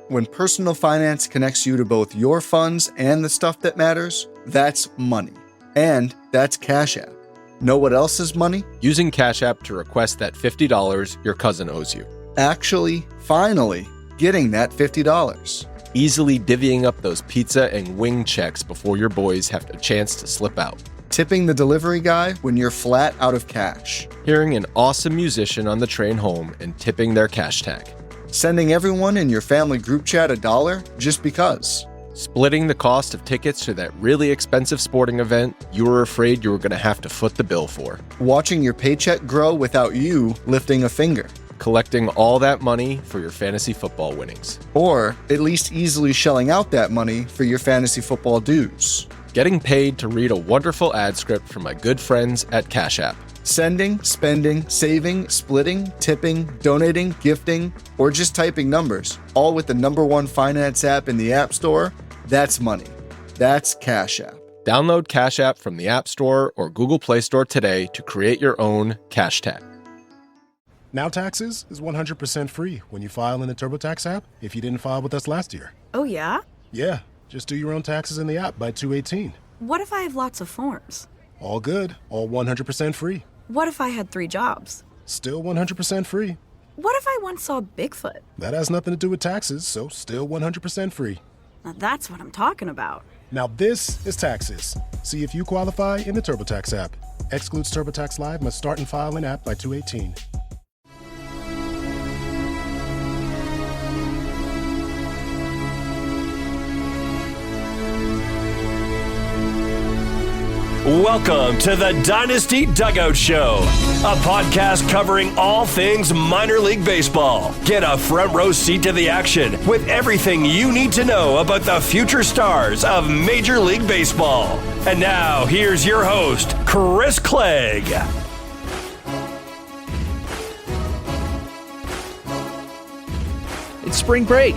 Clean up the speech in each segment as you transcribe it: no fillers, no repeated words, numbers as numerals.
When personal finance connects you to both your funds and the stuff that matters, that's money. And that's Cash App. Know what else is money? Using Cash App to request that $50 your cousin owes you. Actually, finally, getting that $50. Easily divvying up those pizza and wing checks before your boys have a chance to slip out. Tipping the delivery guy when you're flat out of cash. Hearing an awesome musician on the train home and tipping their cash tag. Sending everyone in your family group chat $1 just because. Splitting the cost of tickets to that really expensive sporting event you were afraid you were going to have to foot the bill for. Watching your paycheck grow without you lifting a finger. Collecting all that money for your fantasy football winnings. Or at least easily shelling out that money for your fantasy football dues. Getting paid to read a wonderful ad script from my good friends at Cash App. Sending, spending, saving, splitting, tipping, donating, gifting, or just typing numbers, all with the #1 finance app in the App Store. That's money. That's Cash App. Download Cash App from the App Store or Google Play Store today to create your own cash tag. Now Taxes is 100% free when you file in the TurboTax app if you didn't file with us last year. Oh, yeah? Yeah, just do your own taxes in the app by 2/18. What if I have lots of forms? All good, all 100% free. What if I had 3 jobs? Still 100% free. What if I once saw Bigfoot? That has nothing to do with taxes, so still 100% free. Now that's what I'm talking about. Now this is Taxes. See if you qualify in the TurboTax app. Excludes TurboTax Live, must start and file in app by 2/18. Welcome to the Dynasty Dugout Show, a podcast covering all things minor league baseball. Get a front row seat to the action with everything you need to know about the future stars of Major League Baseball. And now, here's your host, Chris Clegg. It's spring break.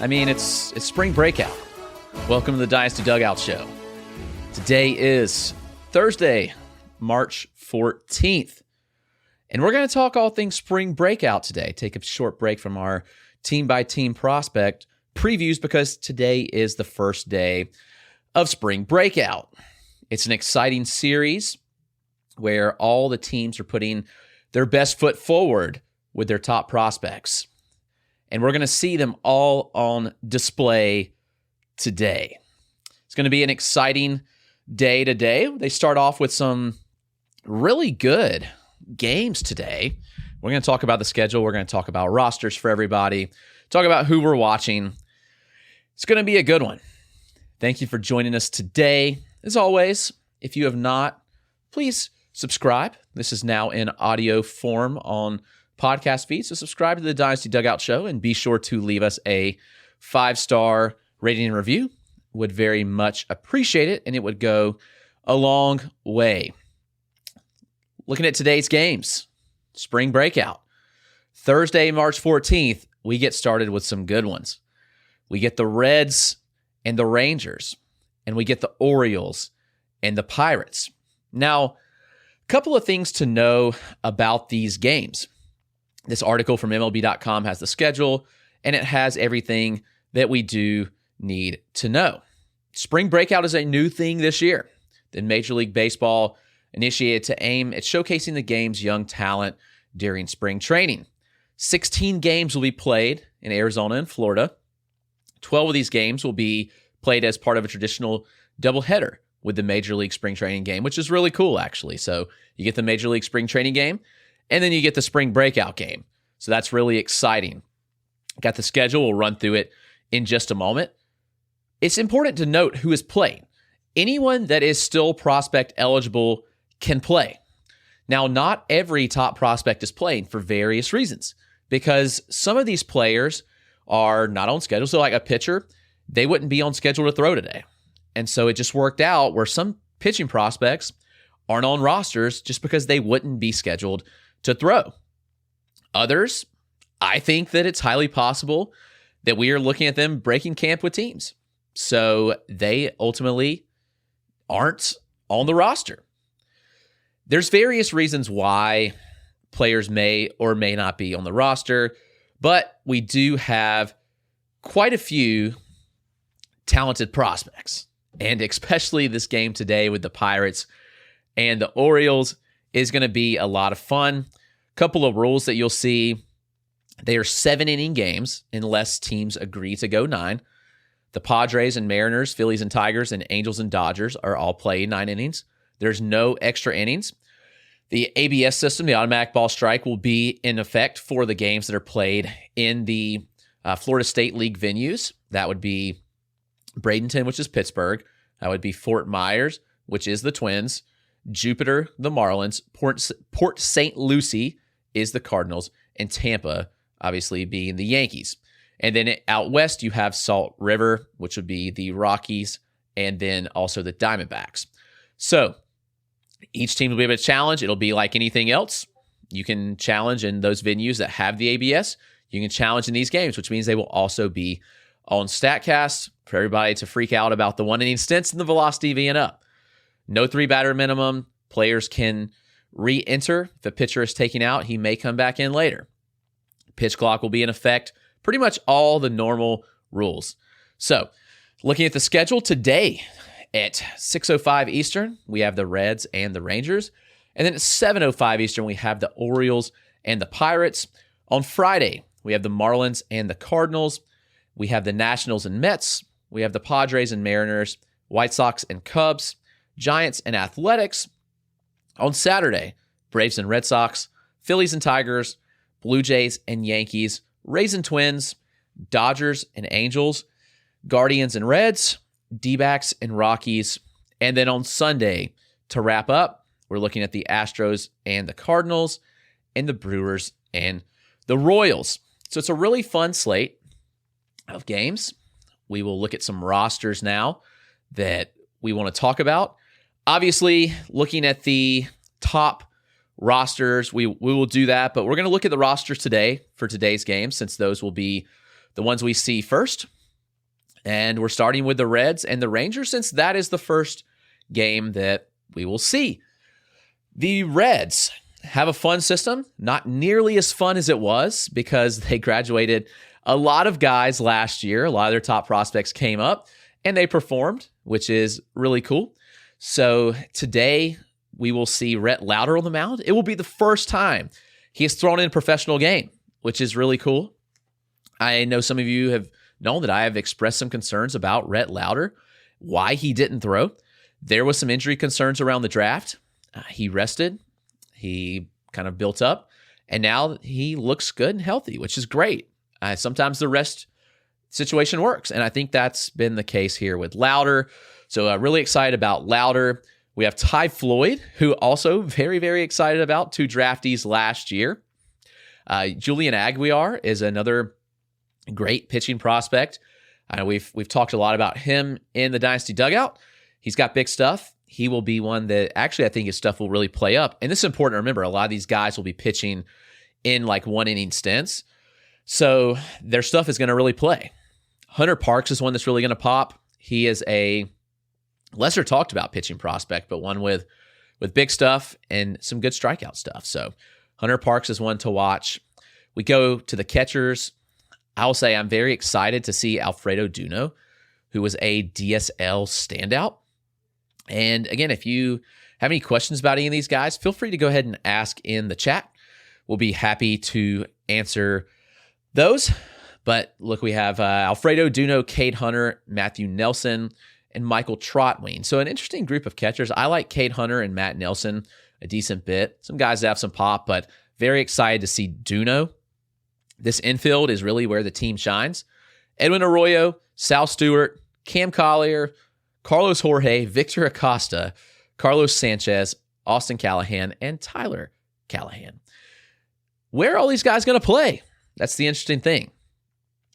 It's spring breakout. Welcome to the Dynasty Dugout Show. Today is Thursday, March 14th, and we're going to talk all things spring breakout today. Take a short break from our team-by-team prospect previews because today is the first day of spring breakout. It's an exciting series where all the teams are putting their best foot forward with their top prospects, and we're going to see them all on display today. It's going to be an exciting day today. They start off with some really good games today. We're going to talk about the schedule. We're going to talk about rosters for everybody, talk about who we're watching. It's going to be a good one. Thank you for joining us today. As always, if you have not, please subscribe. This is now in audio form on podcast feed, so subscribe to the Dynasty Dugout Show and be sure to leave us a 5-star rating and review. Would very much appreciate it, and it would go a long way. Looking at today's games, spring breakout. Thursday, March 14th, we get started with some good ones. We get the Reds and the Rangers, and we get the Orioles and the Pirates. Now, a couple of things to know about these games. This article from MLB.com has the schedule, and it has everything that we do need to know. Spring breakout is a new thing this year. The Major League Baseball initiated to aim at showcasing the game's young talent during spring training. 16 games will be played in Arizona and Florida. 12 of these games will be played as part of a traditional doubleheader with the Major League Spring Training game, which is really cool, actually. So you get the Major League Spring Training game, and then you get the Spring Breakout game. So that's really exciting. Got the schedule. We'll run through it in just a moment. It's important to note who is playing. Anyone that is still prospect eligible can play. Now, not every top prospect is playing for various reasons because some of these players are not on schedule. So like a pitcher, they wouldn't be on schedule to throw today. And so it just worked out where some pitching prospects aren't on rosters just because they wouldn't be scheduled to throw. Others, I think that it's highly possible that we are looking at them breaking camp with teams. So they ultimately aren't on the roster. There's various reasons why players may or may not be on the roster, but we do have quite a few talented prospects. And especially this game today with the Pirates and the Orioles is going to be a lot of fun. Couple of rules that you'll see. They are 7-inning games unless teams agree to go 9. The Padres and Mariners, Phillies and Tigers, and Angels and Dodgers are all playing 9 innings. There's no extra innings. The ABS system, the automatic ball strike, will be in effect for the games that are played in the Florida State League venues. That would be Bradenton, which is Pittsburgh. That would be Fort Myers, which is the Twins. Jupiter, the Marlins. Port St. Lucie is the Cardinals. And Tampa, obviously, being the Yankees. And then out west, you have Salt River, which would be the Rockies, and then also the Diamondbacks. So each team will be able to challenge. It'll be like anything else. You can challenge in those venues that have the ABS. You can challenge in these games, which means they will also be on StatCast for everybody to freak out about the 1-inning stints and the velocity V and up. No 3-batter minimum. Players can re-enter. If a pitcher is taken out, he may come back in later. Pitch clock will be in effect. Pretty much all the normal rules. So, looking at the schedule today at 6:05 Eastern, we have the Reds and the Rangers. And then at 7:05 Eastern, we have the Orioles and the Pirates. On Friday, we have the Marlins and the Cardinals. We have the Nationals and Mets. We have the Padres and Mariners, White Sox and Cubs, Giants and Athletics. On Saturday, Braves and Red Sox, Phillies and Tigers, Blue Jays and Yankees, Rays and Twins, Dodgers and Angels, Guardians and Reds, D-backs and Rockies. And then on Sunday, to wrap up, we're looking at the Astros and the Cardinals, and the Brewers and the Royals. So it's a really fun slate of games. We will look at some rosters now that we want to talk about. Obviously, looking at the top rosters, we will do that, but we're going to look at the rosters today for today's game, since those will be the ones we see first. And we're starting with the Reds and the Rangers, since that is the first game that we will see. The Reds have a fun system, not nearly as fun as it was because they graduated a lot of guys last year. A lot of their top prospects came up and they performed, which is really cool. So today we will see Rhett Lauder on the mound. It will be the first time he has thrown in a professional game, which is really cool. I know some of you have known that I have expressed some concerns about Rhett Lauder, why he didn't throw. There was some injury concerns around the draft. He rested. He kind of built up. And now he looks good and healthy, which is great. Sometimes the rest situation works. And I think that's been the case here with Lauder. So really excited about Lauder. We have Ty Floyd, who also very, very excited about, 2 draftees last year. Julian Aguilar is another great pitching prospect. We've talked a lot about him in the Dynasty Dugout. He's got big stuff. He will be one that actually I think his stuff will really play up. And this is important to remember. A lot of these guys will be pitching in like 1-inning stints. So their stuff is going to really play. Hunter Parks is one that's really going to pop. He is a lesser talked about pitching prospect, but one with big stuff and some good strikeout stuff. So Hunter Parks is one to watch. We go to the catchers. I'll say I'm very excited to see Alfredo Duno, who was a DSL standout. And again, if you have any questions about any of these guys, feel free to go ahead and ask in the chat. We'll be happy to answer those. But look, we have Alfredo Duno, Cade Hunter, Matthew Nelson, and Michael Trotwine. So an interesting group of catchers. I like Cade Hunter and Matt Nelson a decent bit. Some guys that have some pop, but very excited to see Duno. This infield is really where the team shines. Edwin Arroyo, Sal Stewart, Cam Collier, Carlos Jorge, Victor Acosta, Carlos Sanchez, Austin Callahan, and Tyler Callahan. Where are all these guys going to play? That's the interesting thing.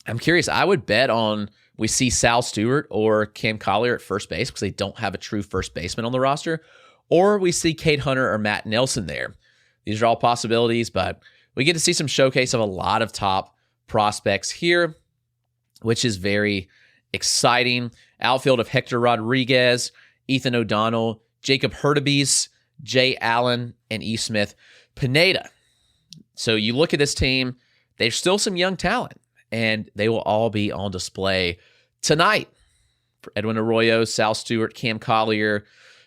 I'm curious. I would bet on we see Sal Stewart or Cam Collier at first base because they don't have a true first baseman on the roster, or we see Cade Hunter or Matt Nelson there. These are all possibilities, but we get to see some showcase of a lot of top prospects here, which is very exciting. Outfield of Hector Rodriguez, Ethan O'Donnell, Jacob Hurtubise, Jay Allen, and E. Smith Pineda. So you look at this team, there's still some young talent. and they will all be on display tonight for Edwin Arroyo, Sal Stewart, Cam Collier,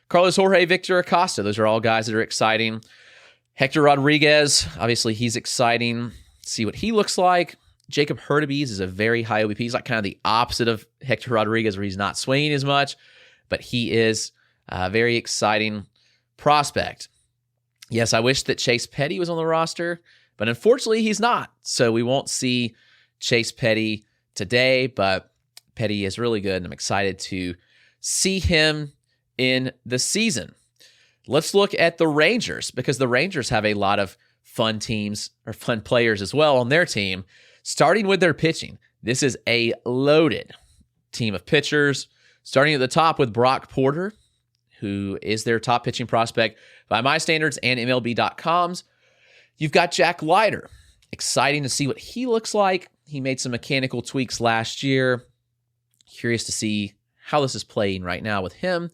Carlos Jorge, Victor Acosta. Those are all guys that are exciting. Hector Rodriguez, obviously he's exciting. See what he looks like. Jacob Hurtubise is a very high OBP. He's like kind of the opposite of Hector Rodriguez, where he's not swinging as much, but he is a very exciting prospect. Yes, I wish that Chase Petty was on the roster, but unfortunately he's not. So we won't see Chase Petty today, but Petty is really good, and I'm excited to see him in the season. Let's look at the Rangers, because the Rangers have a lot of fun teams or fun players as well on their team, starting with their pitching. This is a loaded team of pitchers, starting at the top with Brock Porter, who is their top pitching prospect by my standards and MLB.com's. You've got Jack Leiter. Exciting to see what he looks like. He made some mechanical tweaks last year. Curious to see how this is playing right now with him.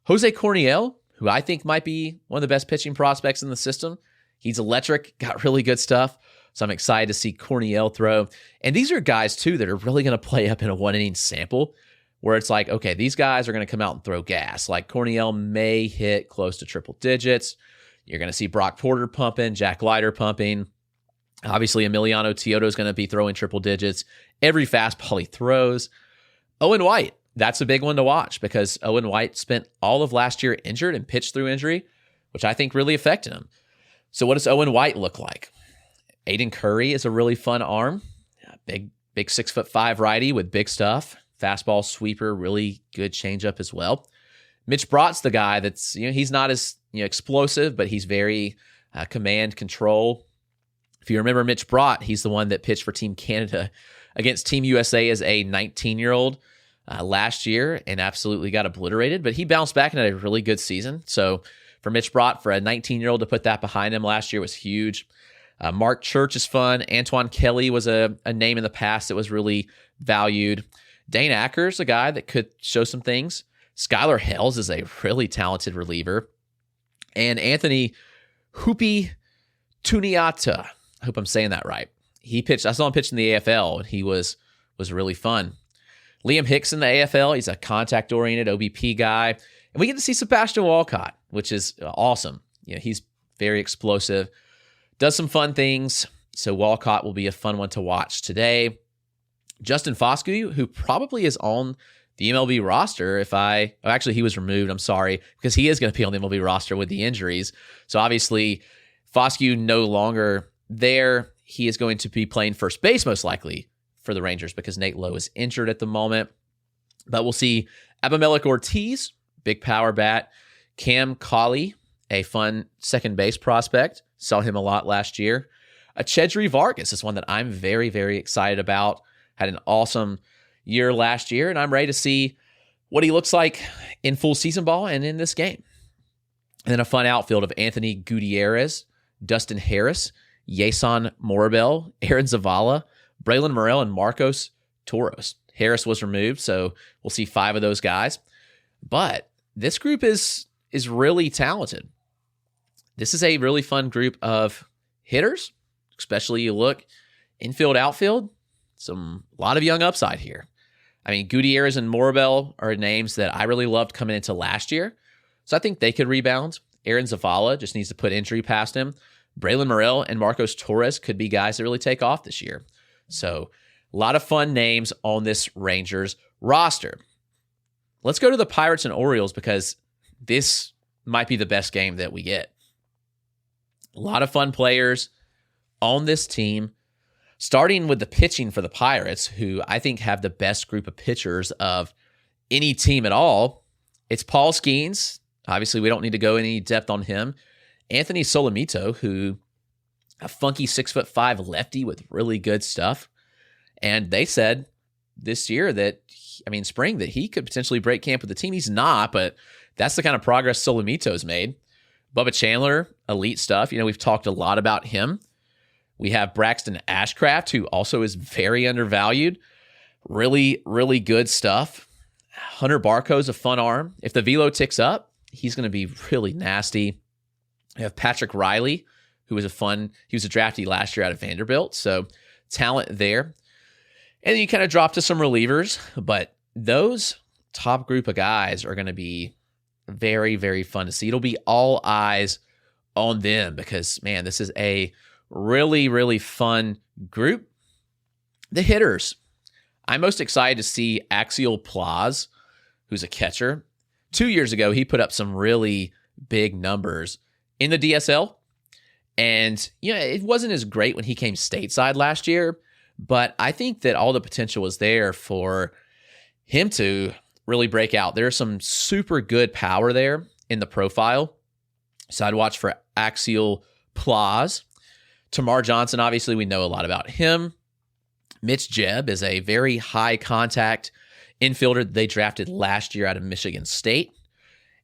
Jose Corniel, who I think might be one of the best pitching prospects in the system. He's electric, got really good stuff. So I'm excited to see Corniel throw. And these are guys, too, that are really going to play up in a one-inning sample, where it's like, okay, these guys are going to come out and throw gas. Like Corniel may hit close to triple digits. You're going to see Brock Porter pumping, Jack Leiter pumping. Obviously, Emiliano Teodo is going to be throwing triple digits every fastball he throws. Owen White, that's a big one to watch, because Owen White spent all of last year injured and pitched through injury, which I think really affected him. So what does Owen White look like? Aiden Curry is a really fun arm. Big 6'5" righty with big stuff. Fastball, sweeper, really good changeup as well. Mitch Brott's the guy that's, he's not as explosive, but he's very command control. If you remember Mitch Brott, he's the one that pitched for Team Canada against Team USA as a 19-year-old last year and absolutely got obliterated, but he bounced back and had a really good season. So for Mitch Brott, for a 19-year-old to put that behind him last year was huge. Mark Church is fun. Antoine Kelly was a name in the past that was really valued. Dane Acker's a guy that could show some things. Skylar Hells is a really talented reliever. And Anthony Hupi Tuniata, I hope I'm saying that right. I saw him pitch in the AFL, and he was really fun. Liam Hicks in the AFL, he's a contact-oriented OBP guy. And we get to see Sebastian Walcott, which is awesome. He's very explosive, does some fun things. So Walcott will be a fun one to watch today. Justin Foscue, who probably is on the MLB roster actually he was removed, I'm sorry, because he is going to be on the MLB roster with the injuries. So obviously Foscue no longer there. He is going to be playing first base most likely for the Rangers because Nate Lowe is injured at the moment. But we'll see Abimelec Ortiz, big power bat. Cam Colley, a fun second base prospect. Saw him a lot last year. Chedri Vargas is one that I'm very, very excited about. Had an awesome year last year, and I'm ready to see what he looks like in full season ball and in this game. And then a fun outfield of Anthony Gutierrez, Dustin Harris, Yason Morabel, Aaron Zavala, Braylon Morrell, and Marcos Toros. Harris was removed, so we'll see 5 of those guys. But this group is really talented. This is a really fun group of hitters, especially you look infield, outfield, a lot of young upside here. I mean, Gutierrez and Morabel are names that I really loved coming into last year, so I think they could rebound. Aaron Zavala just needs to put injury past him. Braylon Morrell and Marcos Torres could be guys that really take off this year. So a lot of fun names on this Rangers roster. Let's go to the Pirates and Orioles because this might be the best game that we get. A lot of fun players on this team, starting with the pitching for the Pirates, who I think have the best group of pitchers of any team at all. It's Paul Skeens. Obviously, we don't need to go any depth on him. Anthony Solomito, who a funky 6'5" lefty with really good stuff. And they said this year spring, that he could potentially break camp with the team. He's not, but that's the kind of progress Solomito's made. Bubba Chandler, elite stuff. We've talked a lot about him. We have Braxton Ashcraft, who also is very undervalued. Really, really good stuff. Hunter Barco's a fun arm. If the velo ticks up, he's going to be really nasty. We have Patrick Riley, who was he was a draftee last year out of Vanderbilt, so talent there. And then you kind of drop to some relievers, but those top group of guys are going to be very, very fun to see. It'll be all eyes on them because, man, this is a really, really fun group. The hitters. I'm most excited to see Axiel Plaz, who's a catcher. 2 years ago, he put up some really big numbers in the DSL. And, it wasn't as great when he came stateside last year, but I think that all the potential was there for him to really break out. There's some super good power there in the profile. So I'd watch for Axiel Plaz. Tamar Johnson, obviously, we know a lot about him. Mitch Jebb is a very high contact infielder that they drafted last year out of Michigan State.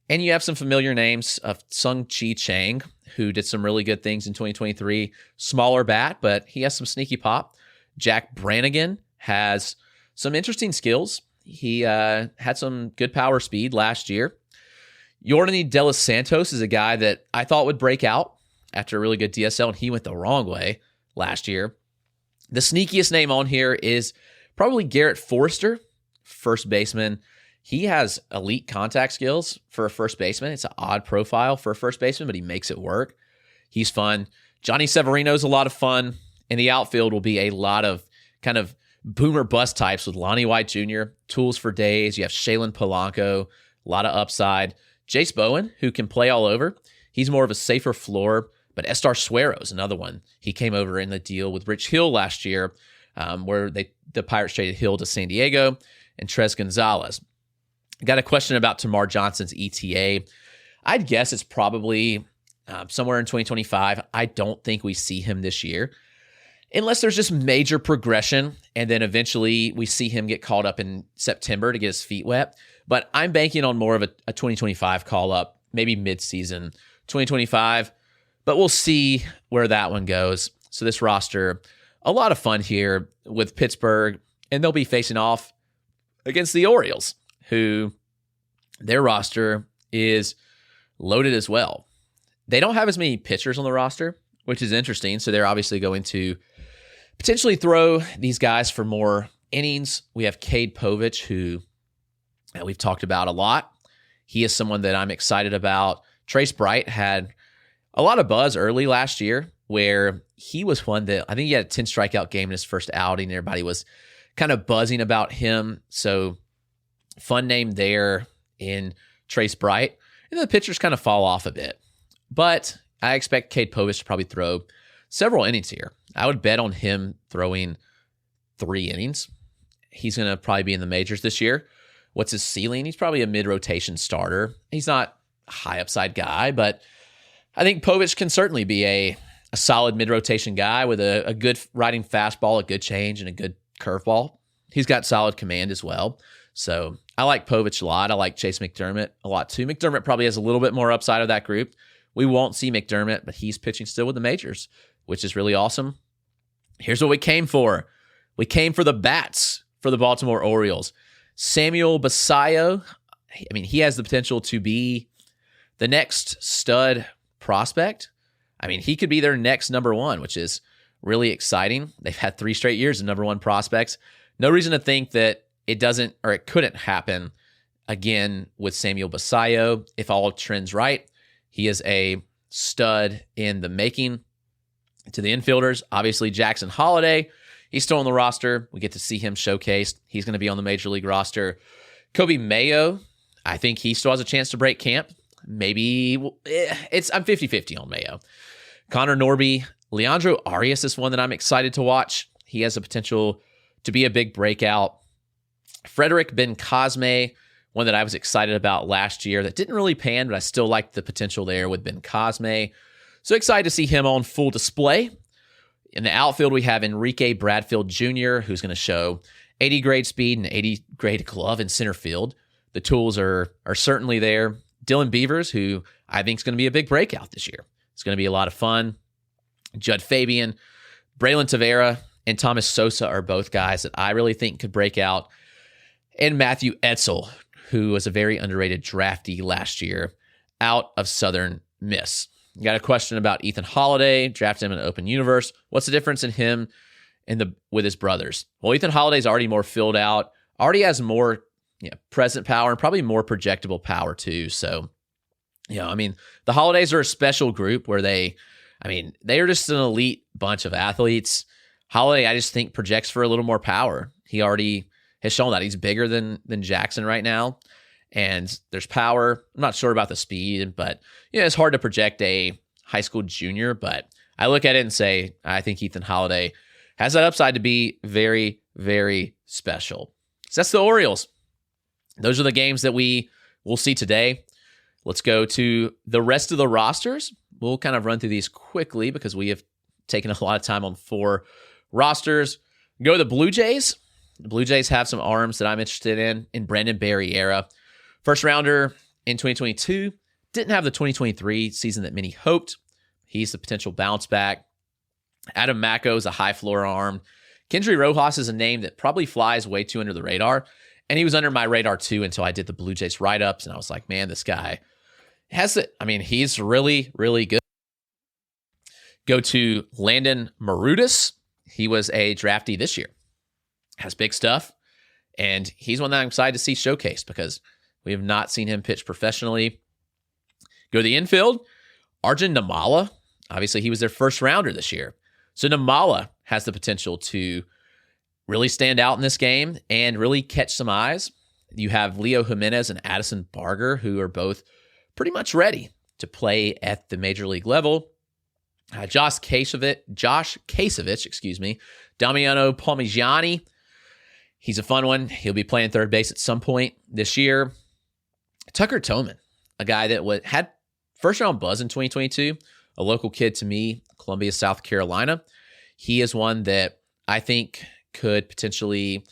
And you have some familiar names of Sung Chi Chang, who did some really good things in 2023. Smaller bat, but he has some sneaky pop. Jack Brannigan has some interesting skills. He had some good power speed last year. Yordan De Los Santos is a guy that I thought would break out after a really good DSL, and he went the wrong way last year. The sneakiest name on here is probably Garrett Forrester, first baseman. He has elite contact skills for a first baseman. It's an odd profile for a first baseman, but he makes it work. He's fun. Johnny Severino's a lot of fun. In the outfield will be a lot of kind of boomer bust types with Lonnie White Jr., tools for days. You have Shaylin Polanco, a lot of upside. Jace Bowen, who can play all over. He's more of a safer floor, but Estar Suero's another one. He came over in the deal with Rich Hill last year, where the Pirates traded Hill to San Diego, and Tres Gonzalez. Got a question about Tamar Johnson's ETA. I'd guess it's probably somewhere in 2025. I don't think we see him this year, unless there's just major progression, and then eventually we see him get called up in September to get his feet wet. But I'm banking on more of a 2025 call-up, maybe mid-season 2025. But we'll see where that one goes. So this roster, a lot of fun here with Pittsburgh, and they'll be facing off against the Orioles, who their roster is loaded as well. They don't have as many pitchers on the roster, which is interesting. So they're obviously going to potentially throw these guys for more innings. We have Cade Povich, who we've talked about a lot. He is someone that I'm excited about. Trace Bright had a lot of buzz early last year, where he was one that I think he had a 10 strikeout game in his first outing. Everybody was kind of buzzing about him. So fun name there in Trace Bright. And the pitchers kind of fall off a bit. But I expect Cade Povich to probably throw several innings here. I would bet on him throwing 3 innings. He's going to probably be in the majors this year. What's his ceiling? He's probably a mid-rotation starter. He's not a high upside guy, but I think Povich can certainly be a solid mid-rotation guy with a good riding fastball, a good change, and a good curveball. He's got solid command as well. So I like Povich a lot. I like Chase McDermott a lot too. McDermott probably has a little bit more upside of that group. We won't see McDermott, but he's pitching still with the majors, which is really awesome. Here's what we came for. We came for the bats for the Baltimore Orioles. Samuel Basallo, I mean, he has the potential to be the next stud prospect. I mean, he could be their next number one, which is really exciting. They've had 3 straight years of number one prospects. No reason to think that it doesn't, or it couldn't happen again with Samuel Basallo if all trends right. He is a stud in the making. To the infielders, obviously Jackson Holliday, he's still on the roster. We get to see him showcased. He's going to be on the Major League roster. Kobe Mayo, I think he still has a chance to break camp. Maybe I'm 50-50 on Mayo. Connor Norby, Leandro Arias is one that I'm excited to watch. He has the potential to be a big breakout. Frederick Ben Cosme, one that I was excited about last year that didn't really pan, but I still liked the potential there with Ben Cosme. So excited to see him on full display. In the outfield, we have Enrique Bradfield Jr., who's going to show 80 grade speed and 80 grade glove in center field. The tools are certainly there. Dylan Beavers, who I think is going to be a big breakout this year. It's going to be a lot of fun. Judd Fabian, Braylon Tavera, and Thomas Sosa are both guys that I really think could break out. And Matthew Etzel, who was a very underrated draftee last year out of Southern Miss. You got a question about Ethan Holiday, drafted him in an open universe. What's the difference in him with his brothers. Well, Ethan Holiday's already more filled out, already has more present power and probably more projectable power too. So, I mean, the Holidays are a special group where they are just an elite bunch of athletes. Holiday, I just think, projects for a little more power. He already has shown that he's bigger than Jackson right now, and there's power. I'm not sure about the speed, but it's hard to project a high school junior, but I look at it and say, I think Ethan Holiday has that upside to be very, very special. So that's the Orioles. Those are the games that we will see today. Let's go to the rest of the rosters. We'll kind of run through these quickly because we have taken a lot of time on 4 rosters. Go to the Blue Jays. The Blue Jays have some arms that I'm interested in Brandon Barriera. First rounder in 2022. Didn't have the 2023 season that many hoped. He's the potential bounce back. Adam Macko is a high floor arm. Kendry Rojas is a name that probably flies way too under the radar. And he was under my radar too until I did the Blue Jays write-ups. And I was like, man, this guy has it. I mean, he's really, really good. Go to Landon Marutis. He was a draftee this year. Has big stuff. And he's one that I'm excited to see showcased because we have not seen him pitch professionally. Go to the infield. Arjun Namala. Obviously, he was their first rounder this year. So Namala has the potential to really stand out in this game and really catch some eyes. You have Leo Jimenez and Addison Barger, who are both pretty much ready to play at the major league level. Josh Kasevich, Damiano Palmigiani. He's a fun one. He'll be playing third base at some point this year. Tucker Toman, a guy that had first round buzz in 2022, a local kid to me, Columbia, South Carolina. He is one that I think could potentially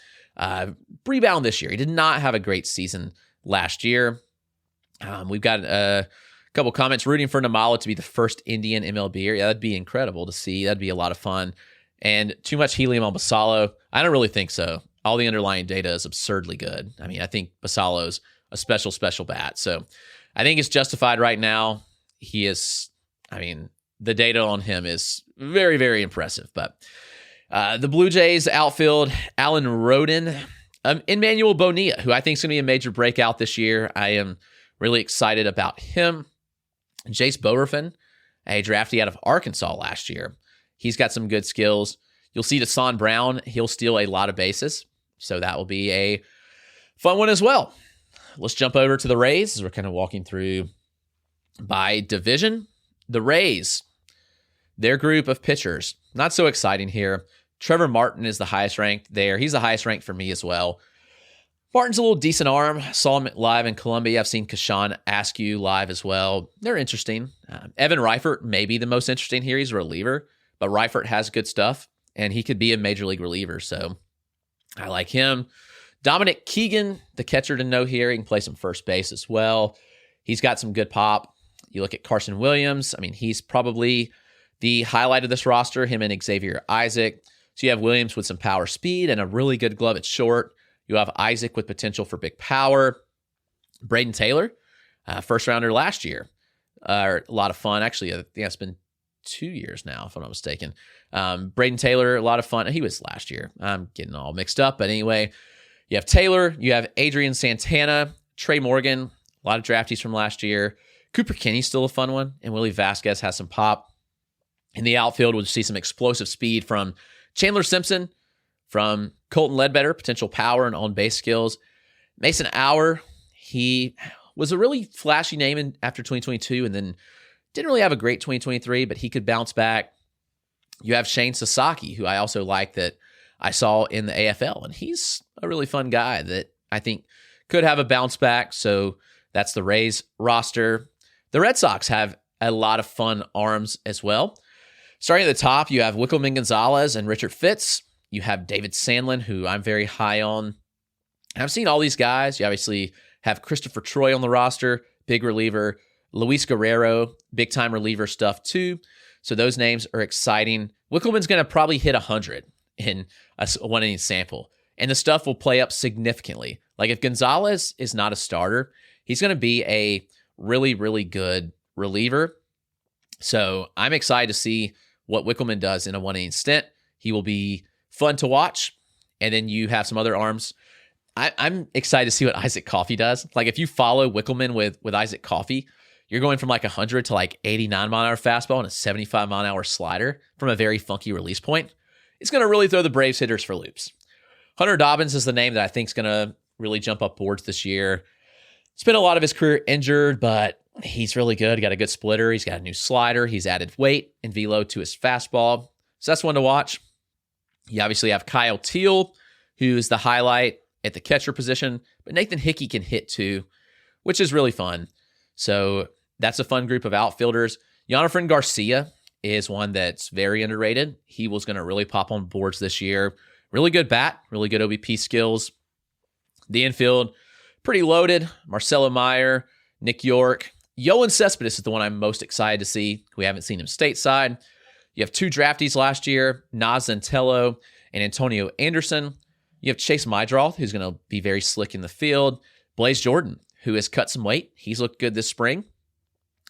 rebound this year. He did not have a great season last year. We've got a couple comments rooting for Namala to be the first Indian MLB. Yeah, that'd be incredible to see. That'd be a lot of fun. And too much helium on Basallo? I don't really think so. All the underlying data is absurdly good. I mean, I think Basallo's a special, special bat. So I think it's justified right now. He is, the data on him is very, very impressive. But the Blue Jays outfield, Alan Roden, Emmanuel Bonilla, who I think is going to be a major breakout this year. I am really excited about him. Jace Bowerfin, a draftee out of Arkansas last year. He's got some good skills. You'll see Desan Brown. He'll steal a lot of bases. So that will be a fun one as well. Let's jump over to the Rays as we're kind of walking through by division. The Rays, their group of pitchers, not so exciting here. Trevor Martin is the highest ranked there. He's the highest ranked for me as well. Martin's a little decent arm. Saw him live in Columbia. I've seen Kashawn Askew live as well. They're interesting. Evan Reifert may be the most interesting here. He's a reliever, but Reifert has good stuff, and he could be a major league reliever, so I like him. Dominic Keegan, the catcher to know here. He can play some first base as well. He's got some good pop. You look at Carson Williams. He's probably the highlight of this roster, him and Xavier Isaac. So you have Williams with some power speed and a really good glove at short. You have Isaac with potential for big power. Braden Taylor, first rounder last year. A lot of fun. Actually, I think it's been 2 years now, if I'm not mistaken. Braden Taylor, a lot of fun. He was last year. I'm getting all mixed up. But anyway, you have Taylor. You have Adrian Santana, Trey Morgan, a lot of draftees from last year. Cooper Kinney's still a fun one. And Willie Vasquez has some pop. In the outfield, we'll see some explosive speed from Chandler Simpson, from Colton Ledbetter, potential power and on-base skills. Mason Auer, he was a really flashy name after 2022 and then didn't really have a great 2023, but he could bounce back. You have Shane Sasaki, who I also like that I saw in the AFL, and he's a really fun guy that I think could have a bounce back. So that's the Rays roster. The Red Sox have a lot of fun arms as well. Starting at the top, you have Wickelman Gonzalez and Richard Fitz. You have David Sandlin, who I'm very high on. I've seen all these guys. You obviously have Christopher Troy on the roster, big reliever. Luis Guerrero, big-time reliever stuff too. So those names are exciting. Wickelman's going to probably hit 100 in a one-inning sample, and the stuff will play up significantly. Like if Gonzalez is not a starter, he's going to be a really, really good reliever. So I'm excited to see what Wickelman does in a one-inning stint. He will be fun to watch. And then you have some other arms. I'm excited to see what Isaac Coffey does. Like if you follow Wickelman with Isaac Coffey, you're going from like 100 to like 89 mile an hour fastball and a 75 mile an hour slider from a very funky release point. It's going to really throw the Braves hitters for loops. Hunter Dobbins is the name that I think is going to really jump up boards this year. Spent a lot of his career injured, but he's really good. He got a good splitter. He's got a new slider. He's added weight and velo to his fastball. So that's one to watch. You obviously have Kyle Teal, who's the highlight at the catcher position, but Nathan Hickey can hit too, which is really fun. So that's a fun group of outfielders. Jonathan Garcia is one that's very underrated. He was going to really pop on boards this year. Really good bat, really good OBP skills. The infield, pretty loaded. Marcelo Meyer, Nick York. Yohan Cespedes is the one I'm most excited to see. We haven't seen him stateside. You have 2 draftees last year, Naz Zantello and Antonio Anderson. You have Chase Mydroth, who's going to be very slick in the field. Blaze Jordan, who has cut some weight. He's looked good this spring.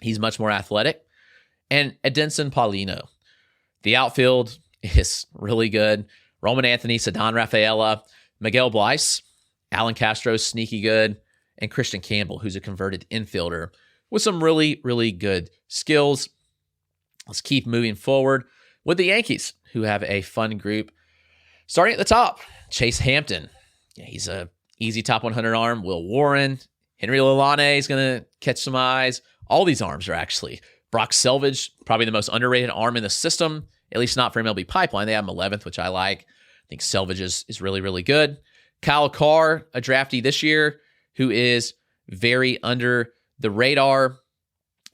He's much more athletic. And Edinson Paulino. The outfield is really good. Roman Anthony, Ceddanne Rafaela, Miguel Bleis, Alan Castro's sneaky good, and Christian Campbell, who's a converted infielder with some really, really good skills. Let's keep moving forward with the Yankees, who have a fun group. Starting at the top, Chase Hampton. Yeah, he's a easy top 100 arm. Will Warren, Henry Lalane is going to catch some eyes. All these arms are actually. Brock Selvage, probably the most underrated arm in the system, at least not for MLB Pipeline. They have him 11th, which I like. I think Selvage is really, really good. Kyle Carr, a draftee this year, who is very under the radar.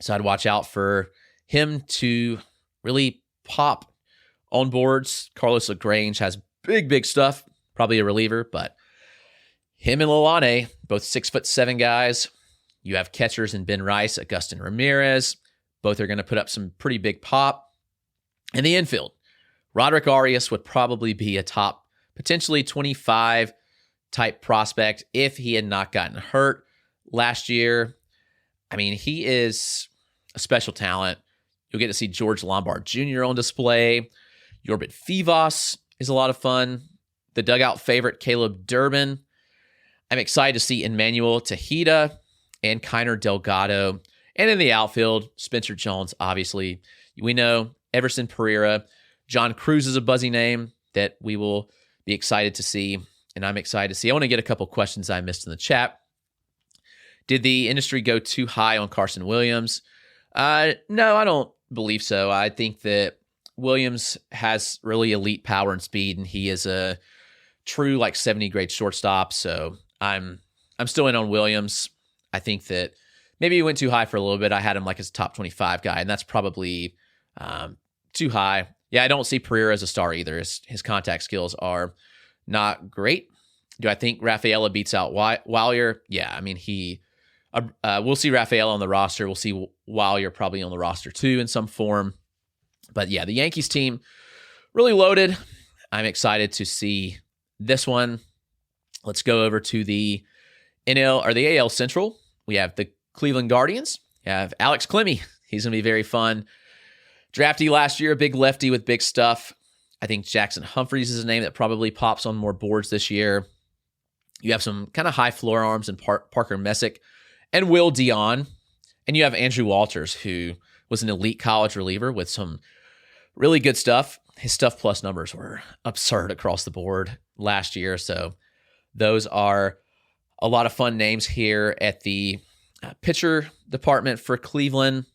So I'd watch out for him to really pop on boards. Carlos LaGrange has big, big stuff. Probably a reliever, but him and Lalane, both 6'7" guys. You have catchers in Ben Rice, Agustin Ramirez. Both are going to put up some pretty big pop. In the infield, Roderick Arias would probably be a top, potentially 25 type prospect if he had not gotten hurt last year. I mean, he is a special talent. You'll get to see George Lombard Jr. on display. Yorbit Fivas is a lot of fun. The dugout favorite, Caleb Durbin. I'm excited to see Emmanuel Tejeda and Kiner Delgado. And in the outfield, Spencer Jones, obviously. We know Everson Pereira. John Cruz is a buzzy name that we will be excited to see, and I'm excited to see. I want to get a couple questions I missed in the chat. Did the industry go too high on Carson Williams? No, I don't believe so. I think that Williams has really elite power and speed, and he is a true like 70 grade shortstop. So I'm still in on Williams. I think that maybe he went too high for a little bit. I had him like as a top 25 guy, and that's probably too high. Yeah, I don't see Pereira as a star either. His contact skills are not great. Do I think Rafaela beats out Wilyer? Yeah, I mean, we'll see Rafaela on the roster. We'll see Wilyer probably on the roster too in some form. But yeah, the Yankees team really loaded. I'm excited to see this one. Let's go over to the AL Central. We have the Cleveland Guardians. You have Alex Clemmie. He's going to be very fun. Draftee last year, a big lefty with big stuff. I think Jackson Humphreys is a name that probably pops on more boards this year. You have some kind of high floor arms in Parker Messick and Will Dion. And you have Andrew Walters, who was an elite college reliever with some really good stuff. His stuff plus numbers were absurd across the board last year. So those are a lot of fun names here at the pitcher department for Cleveland.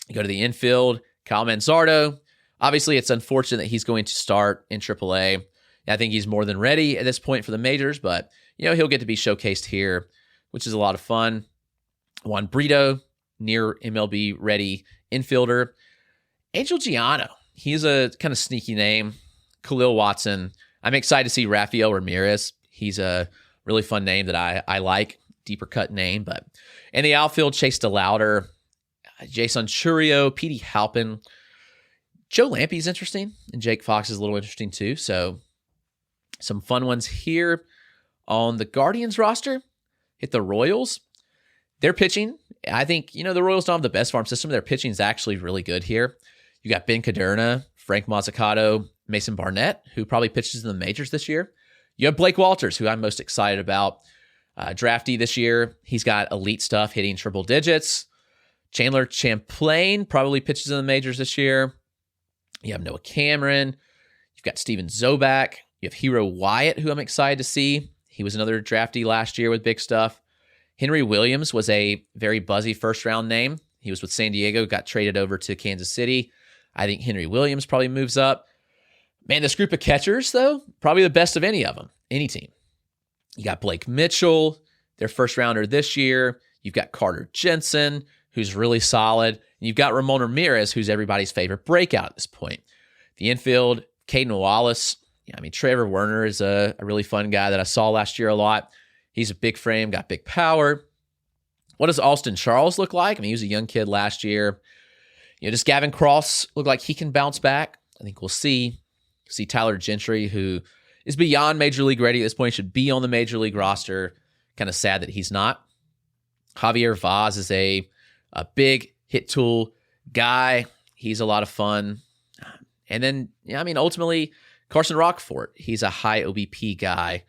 You go to the infield, Kyle Manzardo. Obviously, it's unfortunate that he's going to start in AAA. I think he's more than ready at this point for the majors, but he'll get to be showcased here, which is a lot of fun. Juan Brito, near MLB ready infielder. Angel Giano, he's a kind of sneaky name. Khalil Watson. I'm excited to see Rafael Ramirez. He's a really fun name that I like. Deeper cut name, but in the outfield, Chase DeLauder, Jason Churio, Petey Halpin. Joe Lampe's interesting, and Jake Fox is a little interesting too. So some fun ones here on the Guardians roster. Hit the Royals. Their pitching, I think, the Royals don't have the best farm system. Their pitching is actually really good here. You got Ben Caderna, Frank Mazzucato, Mason Barnett, who probably pitches in the majors this year. You have Blake Walters, who I'm most excited about. Draftee this year. He's got elite stuff, hitting triple digits. Chandler Champlain probably pitches in the majors this year. You have Noah Cameron. You've got Steven Zobak. You have Hero Wyatt, who I'm excited to see. He was another draftee last year with big stuff. Henry Williams was a very buzzy first-round name. He was with San Diego, got traded over to Kansas City. I think Henry Williams probably moves up. Man, this group of catchers, though, probably the best of any of them, any team. You got Blake Mitchell, their first-rounder this year. You've got Carter Jensen, who's really solid. And you've got Ramon Ramirez, who's everybody's favorite breakout at this point. The infield, Caden Wallace. Trevor Werner is a really fun guy that I saw last year a lot. He's a big frame, got big power. What does Austin Charles look like? He was a young kid last year. Does Gavin Cross look like he can bounce back? I think we'll see. See Tyler Gentry, who is beyond Major League ready at this point, should be on the Major League roster. Kind of sad that he's not. Javier Vaz is a big hit tool guy. He's a lot of fun. And then, ultimately, Carson Rockfort. He's a high OBP guy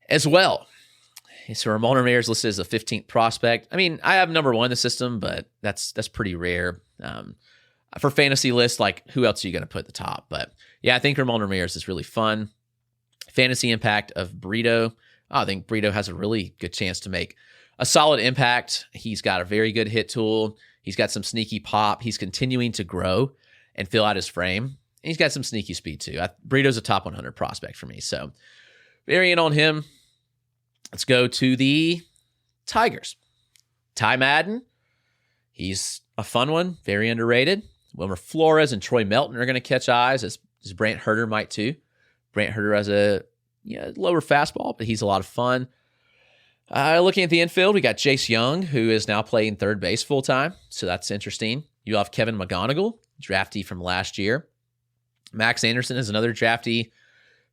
as well. So Ramon Ramirez listed as a 15th prospect. I have number one in the system, but that's pretty rare. For fantasy lists, who else are you going to put at the top? But yeah, I think Ramon Ramirez is really fun. Fantasy impact of Brito. I think Brito has a really good chance to make a solid impact. He's got a very good hit tool. He's got some sneaky pop. He's continuing to grow and fill out his frame. And he's got some sneaky speed too. Brito's a top 100 prospect for me. So very in on him. Let's go to the Tigers. Ty Madden. He's a fun one. Very underrated. Wilmer Flores and Troy Melton are going to catch eyes, as Brant Herter might too. Brant Herter has a lower fastball, but he's a lot of fun. Looking at the infield, we got Jace Young, who is now playing third base full-time, so that's interesting. You have Kevin McGonigal, draftee from last year. Max Anderson is another draftee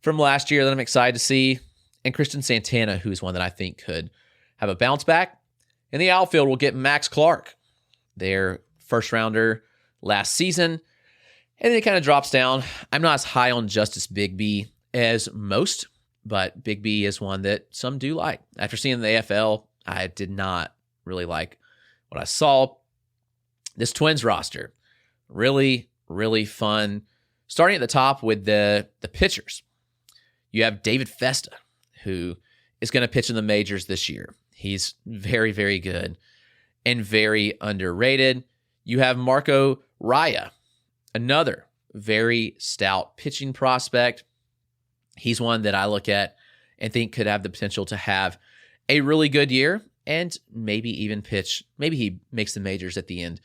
from last year that I'm excited to see. And Christian Santana, who's one that I think could have a bounce back. In the outfield, we'll get Max Clark, their first-rounder last season. And then it kind of drops down. I'm not as high on Justice Bigby as most, but Bigby is one that some do like. After seeing the AFL, I did not really like what I saw. This Twins roster, really, really fun. Starting at the top with the pitchers. You have David Festa, who is going to pitch in the majors this year. He's very, very good and very underrated. You have Marco Raya, another very stout pitching prospect. He's one that I look at and think could have the potential to have a really good year and maybe even pitch. Maybe he makes the majors at the end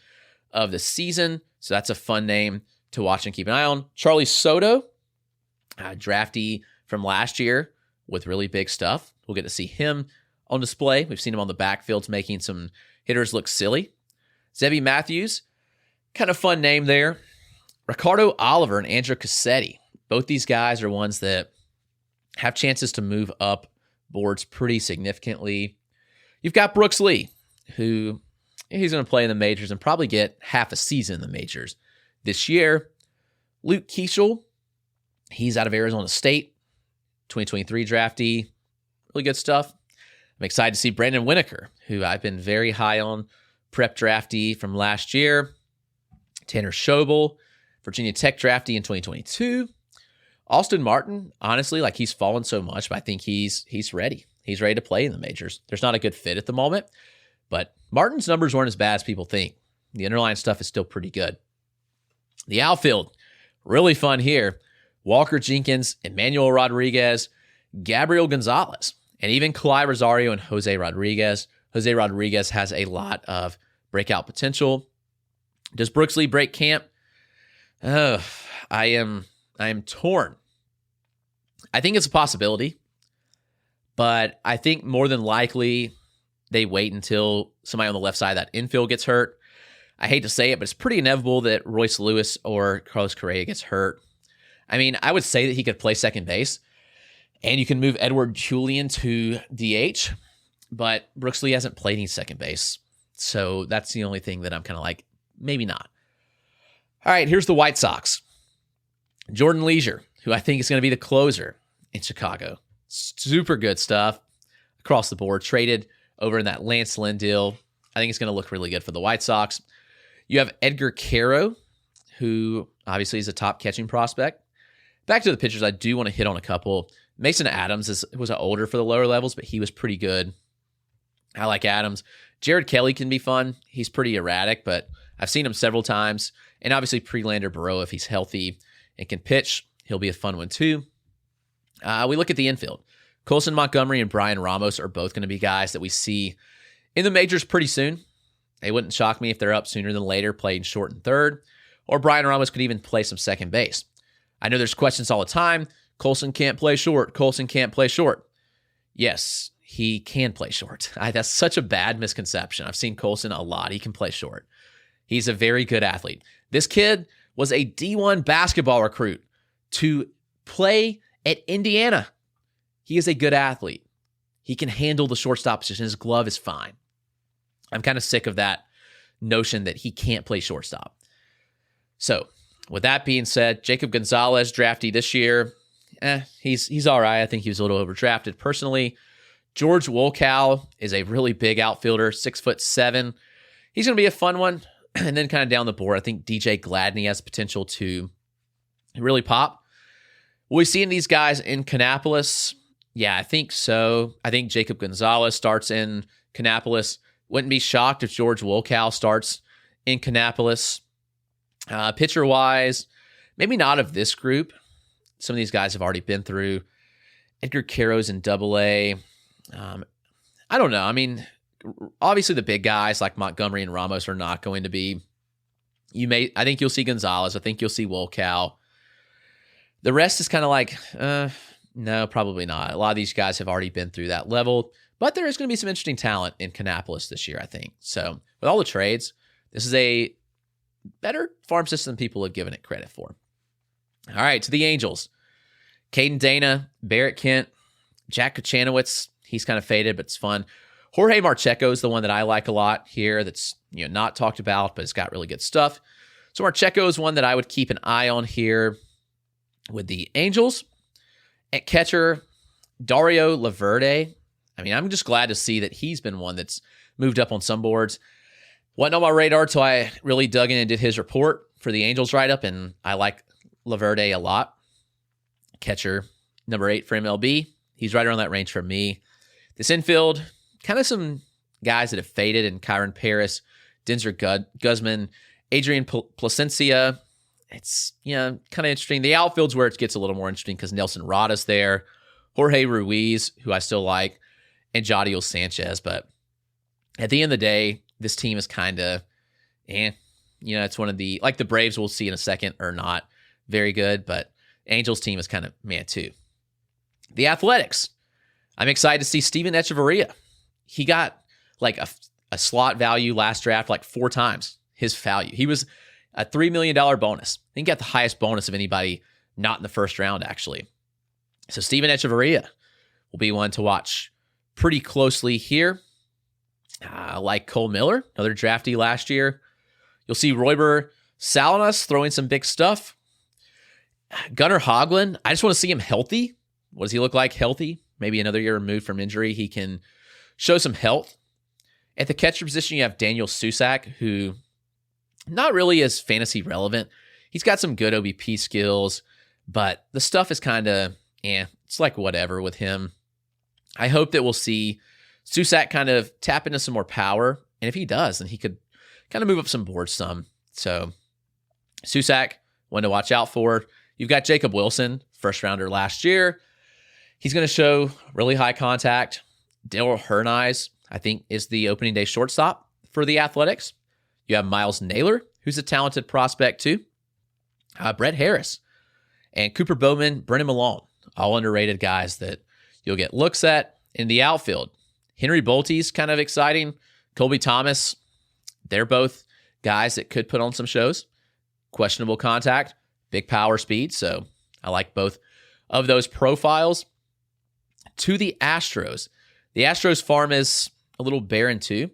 of the season. So that's a fun name to watch and keep an eye on. Charlie Soto, draftee from last year with really big stuff. We'll get to see him on display. We've seen him on the backfields making some hitters look silly. Zebby Matthews, kind of fun name there. Ricardo Oliver and Andrew Cassetti. Both these guys are ones that have chances to move up boards pretty significantly. You've got Brooks Lee, who he's going to play in the majors and probably get half a season in the majors this year. Luke Keeschel, he's out of Arizona State, 2023 draftee. Really good stuff. I'm excited to see Brandon Winokur, who I've been very high on, prep draftee from last year. Tanner Schobel, Virginia Tech draftee in 2022. Austin Martin, honestly, he's fallen so much, but I think he's ready. He's ready to play in the majors. There's not a good fit at the moment, but Martin's numbers weren't as bad as people think. The underlying stuff is still pretty good. The outfield, really fun here. Walker Jenkins, Emmanuel Rodriguez, Gabriel Gonzalez, and even Kalai Rosario and Jose Rodriguez. Jose Rodriguez has a lot of breakout potential. Does Brooks Lee break camp? I am torn. I think it's a possibility, but I think more than likely they wait until somebody on the left side of that infield gets hurt. I hate to say it, but it's pretty inevitable that Royce Lewis or Carlos Correa gets hurt. I would say that he could play second base, and you can move Edward Julian to DH, but Brooks Lee hasn't played any second base, so that's the only thing that I'm kind of maybe not. All right, here's the White Sox. Jordan Leisure, who I think is going to be the closer in Chicago. Super good stuff across the board. Traded over in that Lance Lynn deal. I think it's going to look really good for the White Sox. You have Edgar Caro, who obviously is a top catching prospect. Back to the pitchers, I do want to hit on a couple. Mason Adams was older for the lower levels, but he was pretty good. I like Adams. Jared Kelly can be fun. He's pretty erratic, but I've seen him several times. And obviously Prelander Burrow, if he's healthy and can pitch, he'll be a fun one too. We look at the infield. Colson Montgomery and Brian Ramos are both going to be guys that we see in the majors pretty soon. It wouldn't shock me if they're up sooner than later, playing short and third. Or Brian Ramos could even play some second base. I know there's questions all the time. Colson can't play short. Colson can't play short. Yes, he can play short. That's such a bad misconception. I've seen Colson a lot. He can play short. He's a very good athlete. This kid was a D1 basketball recruit to play at Indiana. He is a good athlete. He can handle the shortstop position. His glove is fine. I'm kind of sick of that notion that he can't play shortstop. So, with that being said, Jacob Gonzalez, draftee this year, he's all right. I think he was a little overdrafted personally. George Wolkow is a really big outfielder, 6'7". He's going to be a fun one. And then kind of down the board, I think DJ Gladney has potential to really pop. Will we see these guys in Kannapolis? Yeah, I think so. I think Jacob Gonzalez starts in Kannapolis. Wouldn't be shocked if George Wolkow starts in Kannapolis. Pitcher-wise, maybe not of this group. Some of these guys have already been through. Edgar Caro's in AA. I don't know. I mean, obviously the big guys like Montgomery and Ramos are not going to be. I think you'll see Gonzalez. I think you'll see Wolkow. The rest is kind of like, no, probably not. A lot of these guys have already been through that level, but there is going to be some interesting talent in Kannapolis this year, I think. So with all the trades, this is a better farm system than people have given it credit for. All right, to the Angels. Caden Dana, Barrett Kent, Jack Kochanowicz. He's kind of faded, but it's fun. Jorge Marcheco is the one that I like a lot here that's not talked about, but it's got really good stuff. So Marcheco is one that I would keep an eye on here with the Angels. At catcher, Dario Laverde. I mean, I'm just glad to see that he's been one that's moved up on some boards. Wasn't on my radar until I really dug in and did his report for the Angels write-up, and I like Laverde a lot. Catcher, number 8 for MLB. He's right around that range for me. This infield, kind of some guys that have faded in Kyron Paris, Denzer Guzman, Adrian Placencia. It's, kind of interesting. The outfield's where it gets a little more interesting because Nelson Rada's there, Jorge Ruiz, who I still like, and Jadiel Sanchez. But at the end of the day, this team is kind of, it's one of the, like the Braves we'll see in a second are not very good, but Angels team is kind of too. The Athletics. I'm excited to see Steven Echeverria. He got like a slot value last draft like 4 times his value. He was a $3 million bonus. I think he got the highest bonus of anybody not in the first round, actually. So Steven Echeverria will be one to watch pretty closely here. Like Cole Miller, another draftee last year. You'll see Royber Salinas throwing some big stuff. Gunnar Hoglund, I just want to see him healthy. What does he look like healthy? Maybe another year removed from injury. He can show some health. At the catcher position, you have Daniel Susak, who not really is fantasy relevant. He's got some good OBP skills, but the stuff is kind of, it's like whatever with him. I hope that we'll see Susak kind of tap into some more power. And if he does, then he could kind of move up some boards some. So Susak, one to watch out for. You've got Jacob Wilson, first rounder last year. He's going to show really high contact. Daryl Hernise, I think, is the opening day shortstop for the Athletics. You have Miles Naylor, who's a talented prospect too. Brett Harris and Cooper Bowman, Brennan Malone, all underrated guys that you'll get looks at in the outfield. Henry Bolte's kind of exciting. Colby Thomas, they're both guys that could put on some shows. Questionable contact, big power speed. So I like both of those profiles. To the Astros. The Astros farm is a little barren too,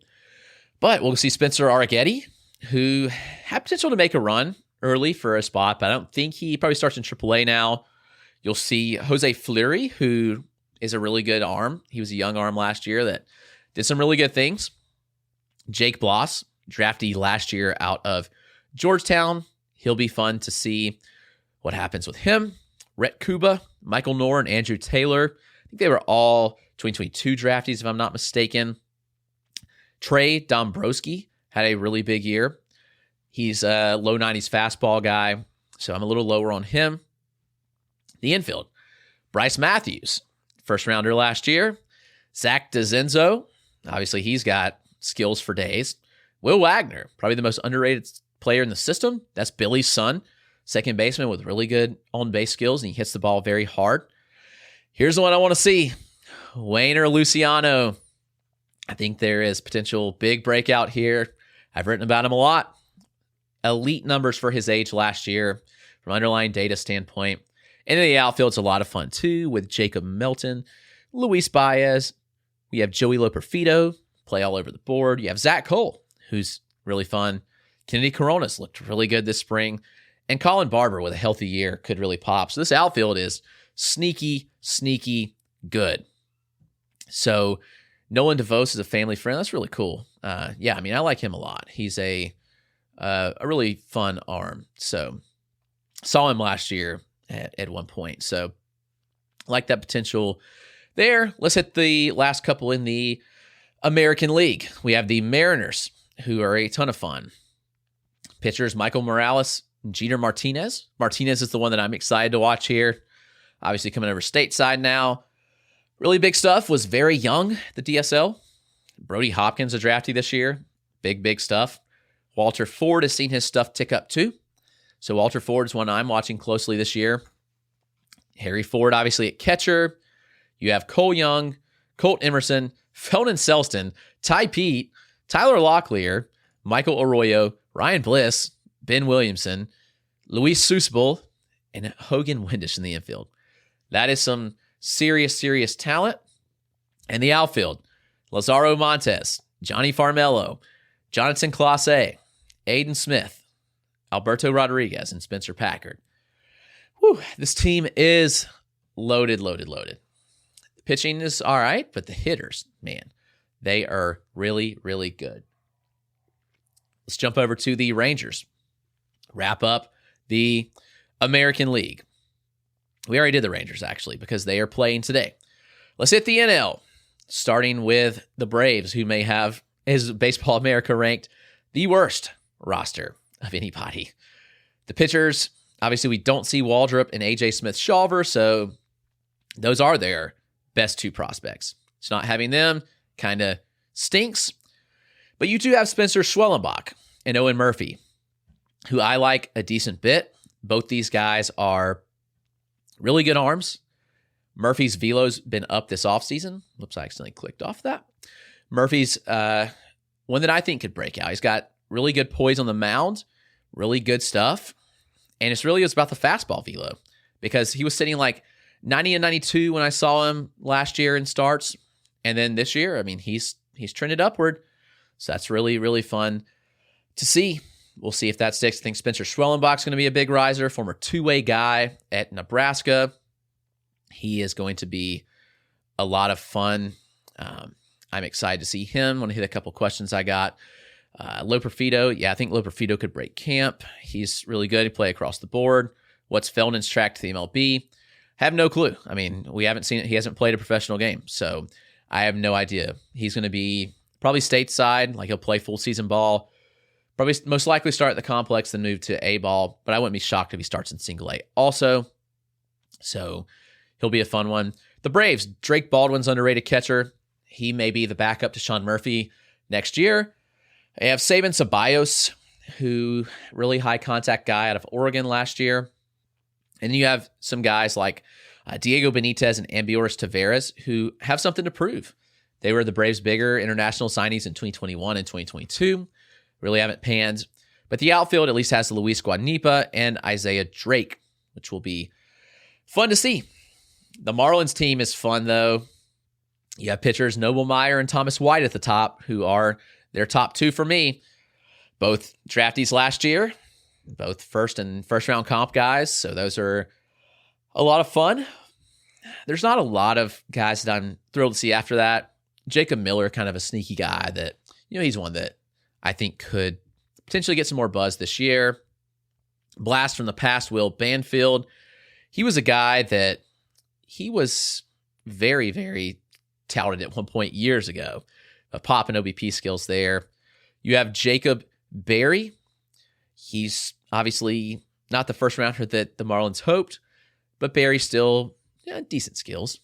but we'll see Spencer Arrighetti, who had potential to make a run early for a spot, but I don't think he probably starts in AAA now. You'll see Jose Fleury, who is a really good arm. He was a young arm last year that did some really good things. Jake Bloss, draftee last year out of Georgetown. He'll be fun to see what happens with him. Rhett Kuba, Michael Knorr, and Andrew Taylor. I think they were all 2022 draftees, if I'm not mistaken. Trey Dombrowski had a really big year. He's a low 90s fastball guy, so I'm a little lower on him. The infield, Bryce Matthews, first rounder last year. Zach DeZenzo, obviously he's got skills for days. Will Wagner, probably the most underrated player in the system. That's Billy's son, second baseman with really good on-base skills, and he hits the ball very hard. Here's the one I want to see. Wainer Luciano. I think there is potential big breakout here. I've written about him a lot. Elite numbers for his age last year from underlying data standpoint. And in the outfield, it's a lot of fun too with Jacob Melton, Luis Baez. We have Joey Loperfido, play all over the board. You have Zach Cole, who's really fun. Kennedy Coronas looked really good this spring. And Colin Barber with a healthy year could really pop. So this outfield is sneaky good. So Nolan DeVos is a family friend. That's really cool. I like him a lot. He's a really fun arm. So saw him last year at one point. So like that potential there. Let's hit the last couple in the American League. We have the Mariners, who are a ton of fun. Pitchers Michael Morales, Jeter Martinez. Martinez is the one that I'm excited to watch here. Obviously coming over stateside now. Really big stuff, was very young, the DSL. Brody Hopkins, a draftee this year. Big stuff. Walter Ford has seen his stuff tick up too. So Walter Ford is one I'm watching closely this year. Harry Ford, obviously at catcher. You have Cole Young, Colt Emerson, Felton Selston, Ty Pete, Tyler Locklear, Michael Arroyo, Ryan Bliss, Ben Williamson, Luis Susbel, and Hogan Windish in the infield. That is some serious talent. And the outfield, Lazaro Montes, Johnny Farmello, Jonathan Clase, Aiden Smith, Alberto Rodriguez, and Spencer Packard. Whew, this team is loaded. The pitching is all right, but the hitters, man, they are really good. Let's jump over to the Rangers. Wrap up the American League. We already did the Rangers, actually, because they are playing today. Let's hit the NL, starting with the Braves, who may have, is Baseball America ranked the worst roster of anybody. The pitchers, obviously, we don't see Waldrop and AJ Smith-Shawver, so those are their best two prospects. So not having them kind of stinks. But you do have Spencer Schwellenbach and Owen Murphy, who I like a decent bit. Both these guys are really good arms. Murphy's velo's been up this offseason. Whoops, I accidentally clicked off that. Murphy's one that I think could break out. He's got really good poise on the mound, really good stuff. And it's really about the fastball velo, because he was sitting like 90 and 92 when I saw him last year in starts. And then this year, I mean, he's trended upward. So that's really fun to see. We'll see if that sticks. I think Spencer Schwellenbach's going to be a big riser, former two-way guy at Nebraska. He is going to be a lot of fun. I'm excited to see him. I want to hit a couple questions I got. Loperfido, I think Loperfido could break camp. He's really good. He play across the board. What's Feldman's track to the MLB? Have no clue. I mean, we haven't seen it. He hasn't played a professional game, so I have no idea. He's going to be probably stateside, like he'll play full season ball. Probably most likely start at the complex, then move to A ball, but I wouldn't be shocked if he starts in single A also. So he'll be a fun one. The Braves, Drake Baldwin's underrated catcher. He may be the backup to Sean Murphy next year. They have Saban Ceballos, who really high contact guy out of Oregon last year. And then you have some guys like Diego Benitez and Ambioris Tavares who have something to prove. They were the Braves' bigger international signees in 2021 and 2022. Really haven't panned. But the outfield at least has Luis Guanipa and Isaiah Drake, which will be fun to see. The Marlins team is fun, though. You have pitchers Noble Meyer and Thomas White at the top, who are their top two for me. Both draftees last year. both first round comp guys. So those are a lot of fun. There's not a lot of guys that I'm thrilled to see after that. Jacob Miller, kind of a sneaky guy that, he's one that I think could potentially get some more buzz this year. Blast from the past, Will Banfield. He was a guy that he was very, very touted at one point years ago. A pop and OBP skills there. You have Jacob Berry. He's obviously not the first rounder that the Marlins hoped, but Berry still decent skills.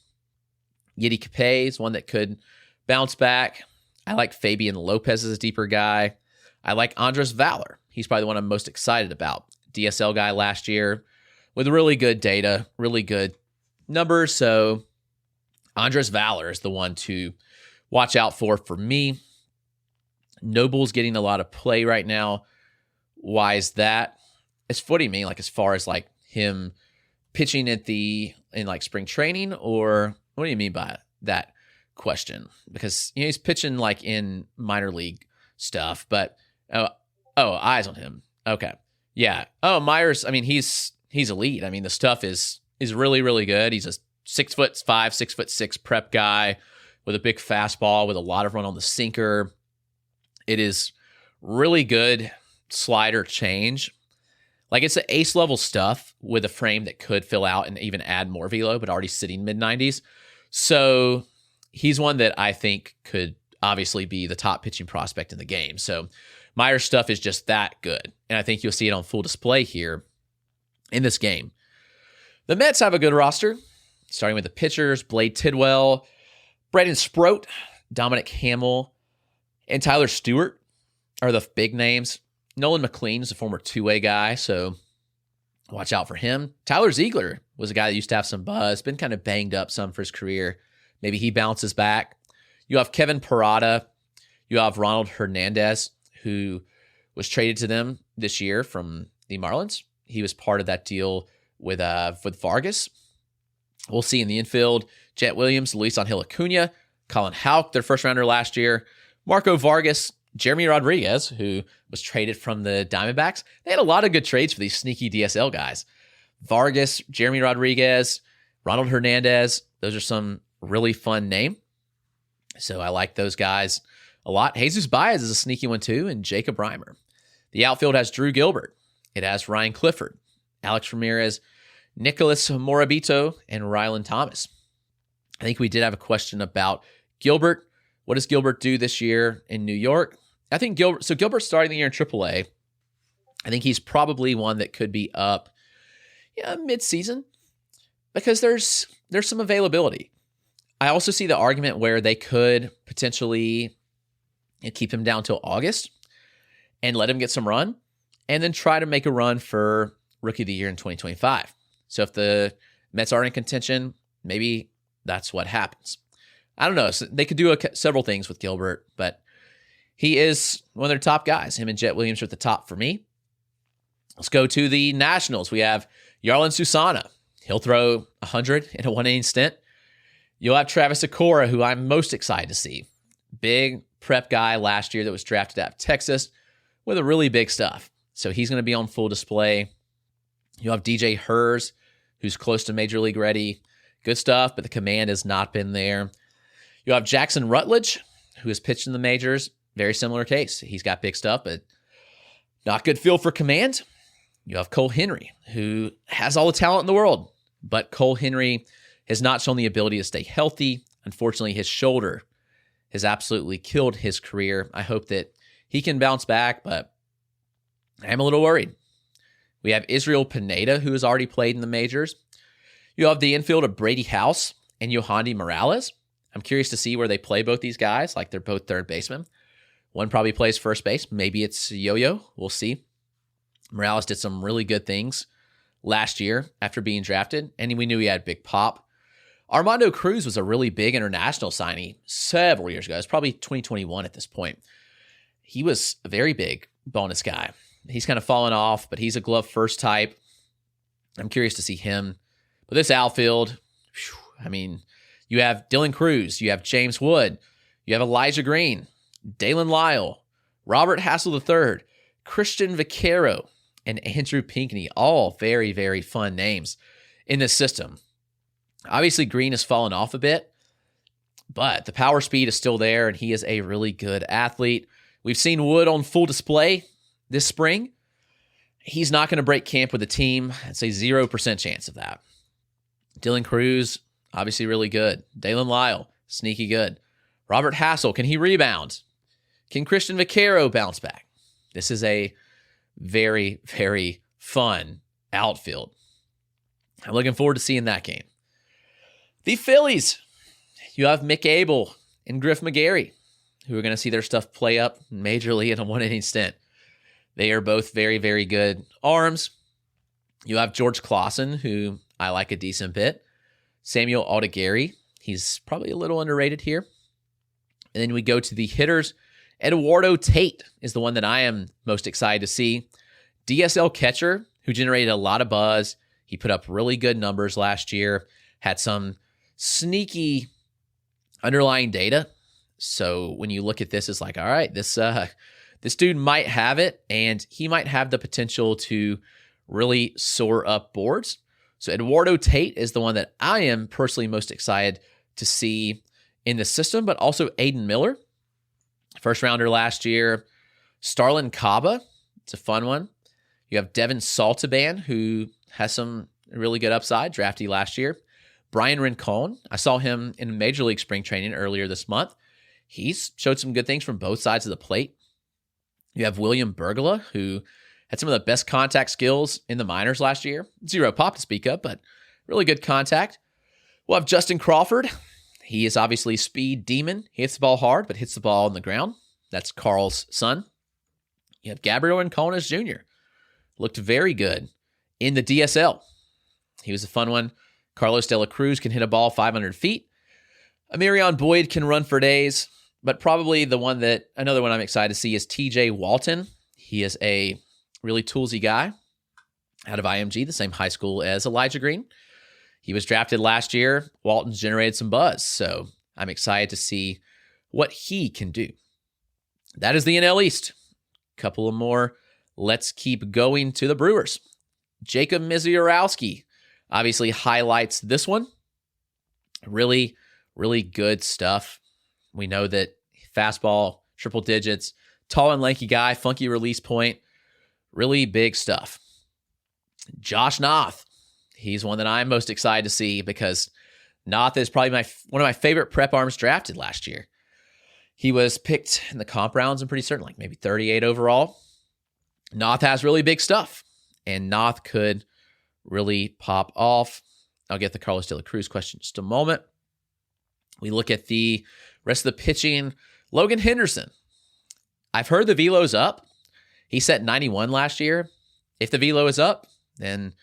Yiddy Capet is one that could bounce back. I like Fabian Lopez as a deeper guy. I like Andres Valor. He's probably the one I'm most excited about. DSL guy last year with really good data, really good numbers. So Andres Valor is the one to watch out for me. Noble's getting a lot of play right now. Why is that? It's footing me, as far as him pitching in spring training, or what do you mean by that question? Because he's pitching in minor league stuff, but eyes on him. Okay. Yeah. Oh, Myers, he's elite. The stuff is really, really good. He's a 6'5", 6'6" prep guy with a big fastball with a lot of run on the sinker. It is really good slider change. It's the ace level stuff with a frame that could fill out and even add more velo, but already sitting mid-90s. So he's one that I think could obviously be the top pitching prospect in the game. So Myers' stuff is just that good. And I think you'll see it on full display here in this game. The Mets have a good roster, starting with the pitchers, Blade Tidwell, Braden Sproat, Dominic Hamill, and Tyler Stewart are the big names. Nolan McLean is a former two-way guy, so watch out for him. Tyler Ziegler was a guy that used to have some buzz, been kind of banged up some for his career. Maybe he bounces back. You have Kevin Parada. You have Ronald Hernandez, who was traded to them this year from the Marlins. He was part of that deal with Vargas. We'll see in the infield, Jet Williams, Luis Angel Acuna, Colin Houck, their first rounder last year, Marco Vargas, Jeremy Rodriguez, who was traded from the Diamondbacks. They had a lot of good trades for these sneaky DSL guys. Vargas, Jeremy Rodriguez, Ronald Hernandez. Those are some really fun names. So I like those guys a lot. Jesus Baez is a sneaky one too, and Jacob Reimer. The outfield has Drew Gilbert. It has Ryan Clifford, Alex Ramirez, Nicholas Morabito, and Rylan Thomas. I think we did have a question about Gilbert. What does Gilbert do this year in New York? I think Gilbert's starting the year in AAA. I think he's probably one that could be up mid-season because there's some availability. I also see the argument where they could potentially keep him down till August and let him get some run and then try to make a run for Rookie of the Year in 2025. So if the Mets are in contention, maybe that's what happens. I don't know. So they could do several things with Gilbert, but he is one of their top guys. Him and Jet Williams are at the top for me. Let's go to the Nationals. We have Yarlin Susana. He'll throw 100 in a one-inning stint. You'll have Travis Acora, who I'm most excited to see. Big prep guy last year that was drafted out of Texas with a really big stuff. So he's going to be on full display. You'll have DJ Hers, who's close to Major League ready. Good stuff, but the command has not been there. You'll have Jackson Rutledge, who has pitched in the majors. Very similar case. He's got big stuff, but not good feel for command. You have Cole Henry, who has all the talent in the world, but Cole Henry has not shown the ability to stay healthy. Unfortunately, his shoulder has absolutely killed his career. I hope that he can bounce back, but I'm a little worried. We have Israel Pineda, who has already played in the majors. You have the infield of Brady House and Yohandy Morales. I'm curious to see where they play both these guys. They're both third basemen. One probably plays first base. Maybe it's Yo-Yo. We'll see. Morales did some really good things last year after being drafted, and we knew he had big pop. Armando Cruz was a really big international signing several years ago. It's probably 2021 at this point. He was a very big bonus guy. He's kind of fallen off, but he's a glove first type. I'm curious to see him. But this outfield, you have Dylan Cruz, you have James Wood, you have Elijah Green, Dalen Lyle, Robert Hassel III, Christian Vaquero, and Andrew Pinckney, all very, very fun names in this system. Obviously, Green has fallen off a bit, but the power speed is still there, and he is a really good athlete. We've seen Wood on full display this spring. He's not going to break camp with the team. I'd say 0% chance of that. Dylan Cruz, obviously really good. Dalen Lyle, sneaky good. Robert Hassel, can he rebound? Can Christian Vaquero bounce back? This is a very, very fun outfield. I'm looking forward to seeing that game. The Phillies, you have Mick Abel and Griff McGarry, who are going to see their stuff play up majorly in a one-inning stint. They are both very, very good arms. You have George Clausen, who I like a decent bit. Samuel Aldegari, he's probably a little underrated here. And then we go to the hitters. Eduardo Tate is the one that I am most excited to see. DSL catcher, who generated a lot of buzz. He put up really good numbers last year, had some sneaky underlying data. So when you look at this, it's like, all right, this dude might have it, and he might have the potential to really soar up boards. So Eduardo Tate is the one that I am personally most excited to see in the system, but also Aiden Miller, first rounder last year. Starlin Caba, it's a fun one. You have Devin Saltaban, who has some really good upside, drafty last year. Brian Rincon, I saw him in Major League Spring Training earlier this month. He's showed some good things from both sides of the plate. You have William Bergola, who had some of the best contact skills in the minors last year. Zero pop to speak of, but really good contact. We'll have Justin Crawford. He is obviously a speed demon. He hits the ball hard, but hits the ball on the ground. That's Carl's son. You have Gabriel Enconas Jr. Looked very good in the DSL. He was a fun one. Carlos De La Cruz can hit a ball 500 feet. Amirion Boyd can run for days, but probably another one I'm excited to see is TJ Walton. He is a really toolsy guy out of IMG, the same high school as Elijah Green. He was drafted last year. Walton's generated some buzz, so I'm excited to see what he can do. That is the NL East. Couple of more. Let's keep going to the Brewers. Jacob Misiorowski obviously highlights this one. Really, really good stuff. We know that fastball, triple digits, tall and lanky guy, funky release point, really big stuff. Josh Noth. He's one that I'm most excited to see because Noth is probably one of my favorite prep arms drafted last year. He was picked in the comp rounds, I'm pretty certain, like maybe 38 overall. Noth has really big stuff, and Noth could really pop off. I'll get the Carlos De La Cruz question in just a moment. We look at the rest of the pitching. Logan Henderson. I've heard the velo's up. He set 91 last year. If the velo is up, then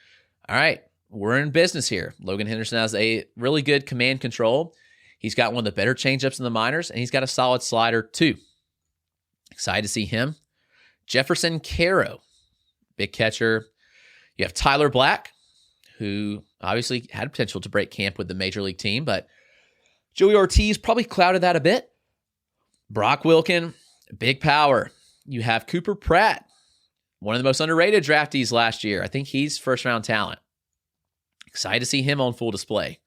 all right, we're in business here. Logan Henderson has a really good command control. He's got one of the better changeups in the minors, and he's got a solid slider too. Excited to see him. Jefferson Caro, big catcher. You have Tyler Black, who obviously had potential to break camp with the major league team, but Joey Ortiz probably clouded that a bit. Brock Wilken, big power. You have Cooper Pratt, one of the most underrated draftees last year. I think he's first-round talent. Excited to see him on full display.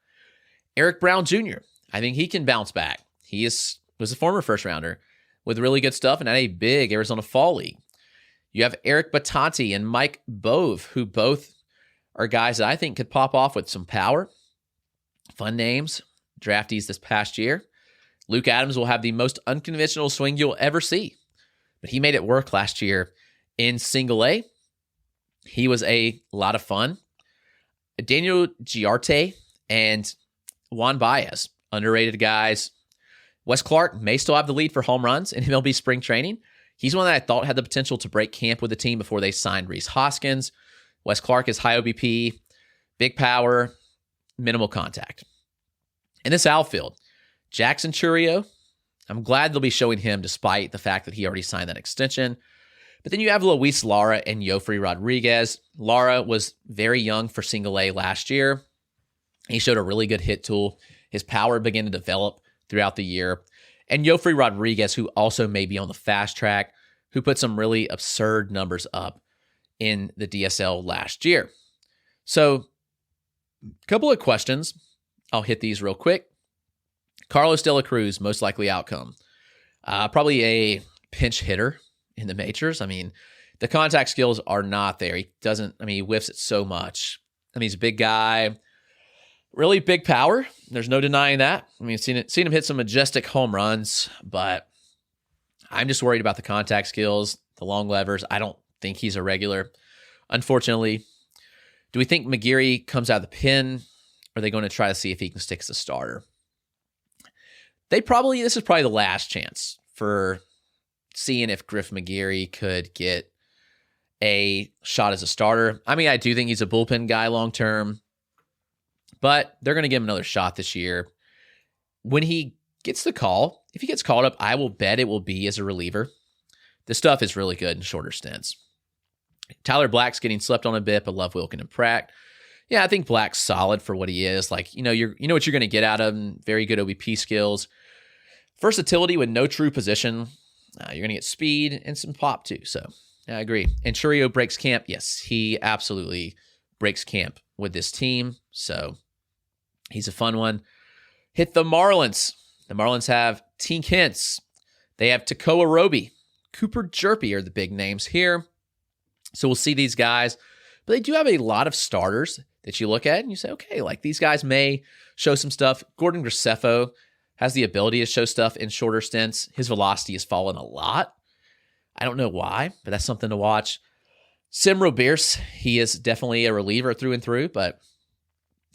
Eric Brown Jr., I think he can bounce back. He was a former first-rounder with really good stuff and had a big Arizona Fall League. You have Eric Batanti and Mike Bove, who both are guys that I think could pop off with some power. Fun names, draftees this past year. Luke Adams will have the most unconventional swing you'll ever see, but he made it work last year in Single A. He was a lot of fun. Daniel Giarte and Juan Baez, underrated guys. Wes Clark may still have the lead for home runs in MLB spring training. He's one that I thought had the potential to break camp with the team before they signed Rhys Hoskins. Wes Clark is high OBP, big power, minimal contact. In this outfield, Jackson Churio, I'm glad they'll be showing him despite the fact that he already signed that extension. But then you have Luis Lara and Yofri Rodriguez. Lara was very young for Single A last year. He showed a really good hit tool. His power began to develop throughout the year. And Yofri Rodriguez, who also may be on the fast track, who put some really absurd numbers up in the DSL last year. So, a couple of questions. I'll hit these real quick. Carlos De La Cruz, most likely outcome. Probably a pinch hitter in the majors. I mean, the contact skills are not there. He whiffs it so much. I mean, he's a big guy, really big power. There's no denying that. I mean, seen him hit some majestic home runs, but I'm just worried about the contact skills, the long levers. I don't think he's a regular, unfortunately. Do we think McGeary comes out of the pen? Or are they going to try to see if he can stick as a starter? This is probably the last chance for seeing if Griff McGeary could get a shot as a starter. I mean, I do think he's a bullpen guy long term, but they're going to give him another shot this year. When he gets the call, if he gets called up, I will bet it will be as a reliever. This stuff is really good in shorter stints. Tyler Black's getting slept on a bit, but love Wilkin and Pratt. Yeah, I think Black's solid for what he is. Like, you know what you're going to get out of him. Very good OBP skills. Versatility with no true position. You're going to get speed and some pop too. So I agree. And Churio breaks camp. Yes, he absolutely breaks camp with this team. So he's a fun one. Hit the Marlins. The Marlins have Tink Hintz. They have Tekoa Roby. Cooper Jerpy are the big names here. So we'll see these guys. But they do have a lot of starters that you look at and you say, okay, like these guys may show some stuff. Gordon Graceffo has the ability to show stuff in shorter stints. His velocity has fallen a lot. I don't know why, but that's something to watch. Sim Roberts, he is definitely a reliever through and through, but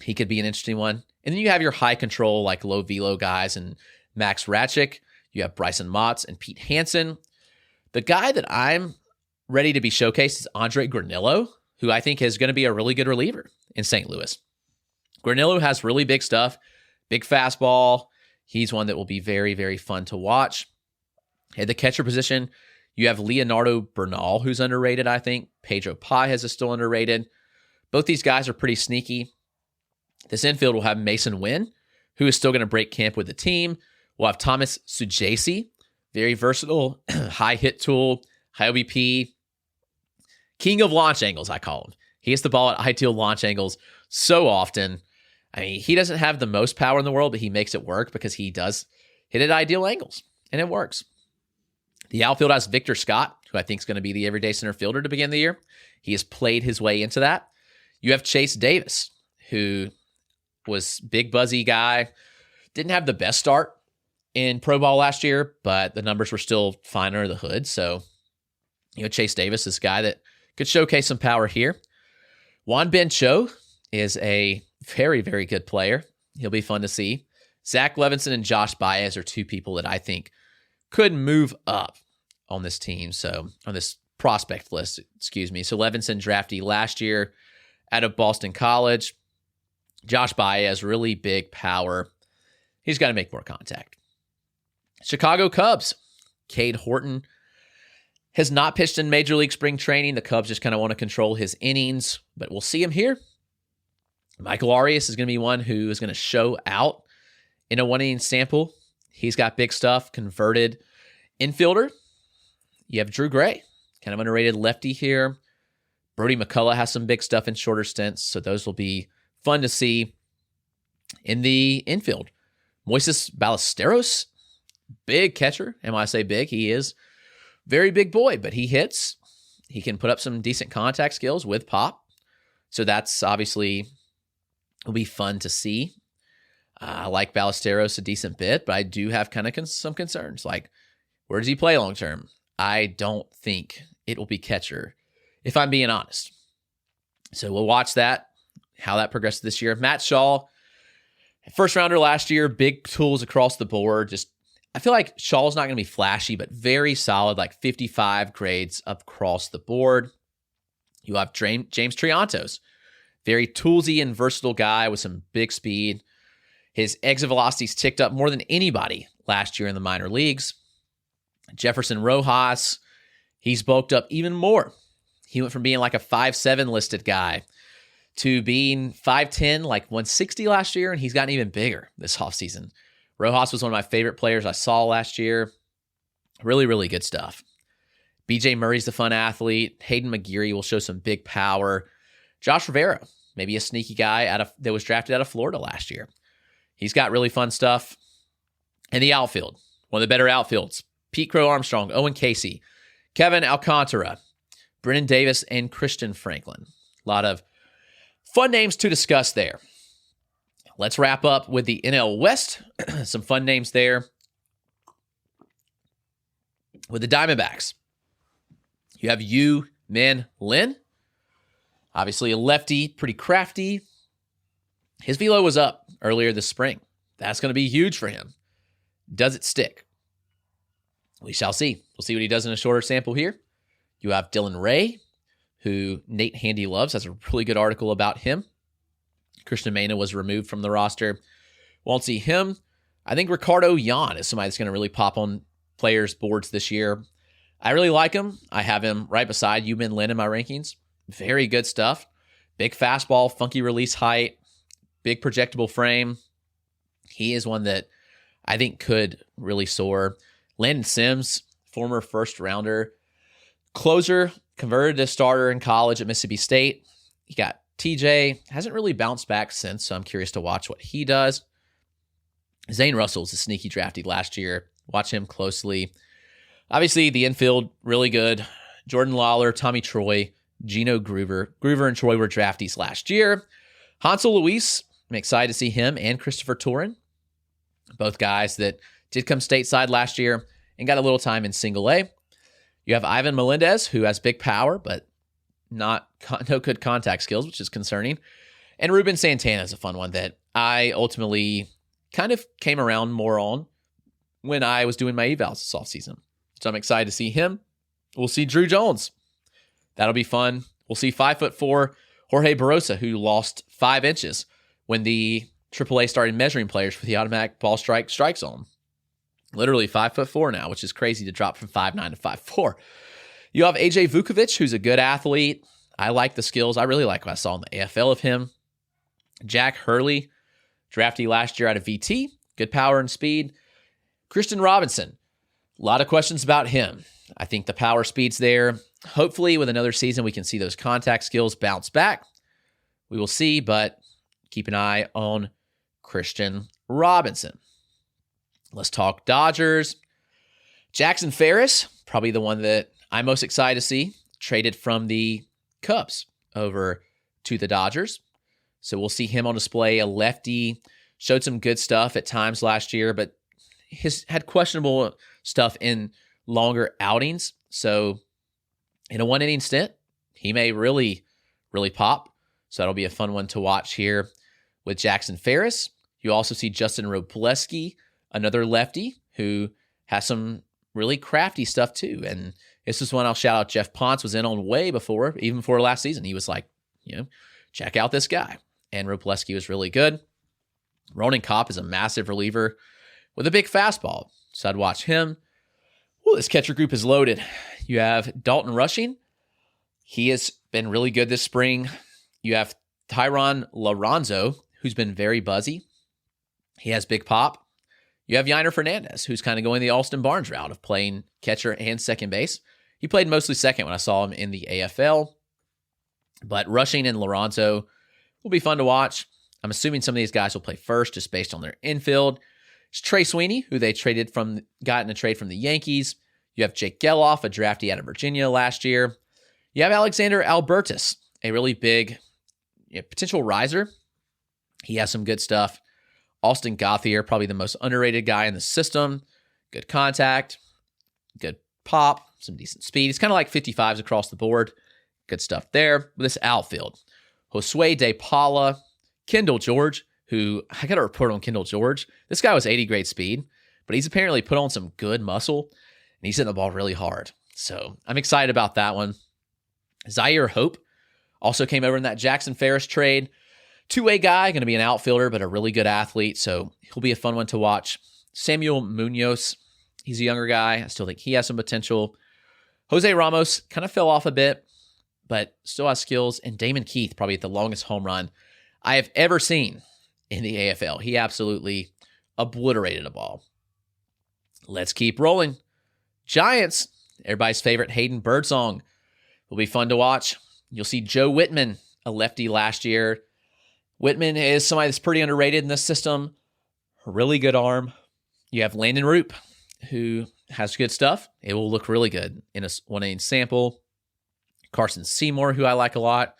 he could be an interesting one. And then you have your high control, like low velo guys and Max Ratchick. You have Bryson Motts and Pete Hansen. The guy that I'm ready to be showcased is Andre Granillo, who I think is going to be a really good reliever in St. Louis. Granillo has really big stuff, big fastball. He's one that will be very, very fun to watch. At the catcher position, you have Leonardo Bernal, who's underrated, I think. Pedro Paez is still underrated. Both these guys are pretty sneaky. This infield will have Mason Wynn, who is still going to break camp with the team. We'll have Thomas Sujasi, very versatile, high hit tool, high OBP, king of launch angles, I call him. He hits the ball at ideal launch angles so often. I mean, he doesn't have the most power in the world, but he makes it work because he does hit at ideal angles, and it works. The outfield has Victor Scott, who I think is going to be the everyday center fielder to begin the year. He has played his way into that. You have Chase Davis, who was big buzzy guy, didn't have the best start in pro ball last year, but the numbers were still fine under the hood. So, Chase Davis is a guy that could showcase some power here. Juan Ben Cho is a very, very good player. He'll be fun to see. Zach Levinson and Josh Baez are two people that I think could move up on this team. So on this prospect list, So Levinson draftee last year out of Boston College. Josh Baez, really big power. He's got to make more contact. Chicago Cubs. Cade Horton has not pitched in Major League Spring Training. The Cubs just kind of want to control his innings, but we'll see him here. Michael Arias is going to be one who is going to show out in a one-inning sample. He's got big stuff, converted infielder. You have Drew Gray, kind of underrated lefty here. Brody McCullough has some big stuff in shorter stints, so those will be fun to see in the infield. Moises Ballesteros, big catcher. And when I say big, he is very big boy, but he hits. He can put up some decent contact skills with pop. So that's obviously will be fun to see. I like Ballesteros a decent bit, but I do have kind of some concerns. Like, where does he play long term? I don't think it will be catcher, if I'm being honest. So we'll watch that, how that progresses this year. Matt Shaw, first rounder last year, big tools across the board. I feel like Shaw's not going to be flashy, but very solid, like 55 grades across the board. You have James Triantos, very toolsy and versatile guy with some big speed. His exit velocity's ticked up more than anybody last year in the minor leagues. Jefferson Rojas, he's bulked up even more. He went from being like a 5'7" listed guy to being 5'10", like 160 last year, and he's gotten even bigger this offseason. Rojas was one of my favorite players I saw last year. Really, really good stuff. BJ Murray's the fun athlete. Hayden McGeary will show some big power. Josh Rivera, maybe a sneaky guy that was drafted out of Florida last year. He's got really fun stuff. And the outfield, one of the better outfields. Pete Crow Armstrong, Owen Casey, Kevin Alcantara, Brennan Davis, and Christian Franklin. A lot of fun names to discuss there. Let's wrap up with the NL West. Some fun names there. With the Diamondbacks, you have Yu-Min Lin. Obviously a lefty, pretty crafty. His velo was up earlier this spring. That's going to be huge for him. Does it stick? We shall see. We'll see what he does in a shorter sample here. You have Dylan Ray, who Nate Handy loves. Has a really good article about him. Christian Mena was removed from the roster. Won't see him. I think Ricardo Yan is somebody that's going to really pop on players' boards this year. I really like him. I have him right beside Yu-Min Lin in my rankings. Very good stuff. Big fastball, funky release height, big projectable frame. He is one that I think could really soar. Landon Sims, former first rounder, closer, converted to starter in college at Mississippi State. You got TJ, hasn't really bounced back since, so I'm curious to watch what he does. Zane Russell's a sneaky drafted last year. Watch him closely. Obviously, the infield, really good. Jordan Lawler, Tommy Troy, Gino Groover. Groover and Troy were draftees last year. Hansel Luis, I'm excited to see him and Christopher Torin. Both guys that did come stateside last year and got a little time in single A. You have Ivan Melendez, who has big power, but no good contact skills, which is concerning. And Ruben Santana is a fun one that I ultimately kind of came around more on when I was doing my evals this offseason. So I'm excited to see him. We'll see Drew Jones. That'll be fun. We'll see 5'4" Jorge Barosa, who lost 5 inches when the AAA started measuring players for the automatic ball strike zone. Literally 5'4" now, which is crazy to drop from 5'9" to 5'4". You have AJ Vukovic, who's a good athlete. I like the skills. I really like what I saw in the AFL of him. Jack Hurley, draftee last year out of VT. Good power and speed. Christian Robinson, a lot of questions about him. I think the power speed's there. Hopefully with another season, we can see those contact skills bounce back. We will see, but keep an eye on Christian Robinson. Let's talk Dodgers. Jackson Ferris, probably the one that I'm most excited to see, traded from the Cubs over to the Dodgers. So we'll see him on display. A lefty, showed some good stuff at times last year, but had questionable stuff in longer outings. So in a 1-inning stint, he may really, really pop. So that'll be a fun one to watch here with Jackson Ferris. You also see Justin Robleski, another lefty who has some really crafty stuff too. And this is one I'll shout out. Jeff Ponce was in on way before, even before last season. He was like, check out this guy. And Robleski was really good. Ronan Kopp is a massive reliever with a big fastball. So I'd watch him. Well, this catcher group is loaded. You have Dalton Rushing. He has been really good this spring. You have Tyron Lorenzo, who's been very buzzy. He has big pop. You have Yainer Fernandez, who's kind of going the Alston Barnes route of playing catcher and second base. He played mostly second when I saw him in the AFL. But Rushing and Lorenzo will be fun to watch. I'm assuming some of these guys will play first just based on their infield. It's Trey Sweeney, who they got in a trade from the Yankees. You have Jake Geloff, a draftee out of Virginia last year. You have Alexander Albertus, a really big potential riser. He has some good stuff. Austin Gauthier, probably the most underrated guy in the system. Good contact, good pop, some decent speed. He's kind of like 55s across the board. Good stuff there. With this outfield, Josue De Paula, Kendall George, who I got to report on Kendall George. This guy was 80 grade speed, but he's apparently put on some good muscle, and he's hitting the ball really hard. So I'm excited about that one. Zaire Hope also came over in that Jackson Ferris trade. Two-way guy, going to be an outfielder, but a really good athlete, so he'll be a fun one to watch. Samuel Munoz, he's a younger guy. I still think he has some potential. Jose Ramos kind of fell off a bit, but still has skills. And Damon Keith, probably the longest home run I have ever seen in the AFL. He absolutely obliterated a ball. Let's keep rolling. Giants, Everybody's favorite Hayden Birdsong will be fun to watch. You'll see Joe Whitman, a lefty last year. Whitman is somebody that's pretty underrated in this system. A really good arm. You have Landon Roop, who has good stuff. It will look really good in a 1-inning sample. Carson Seymour, who I like a lot.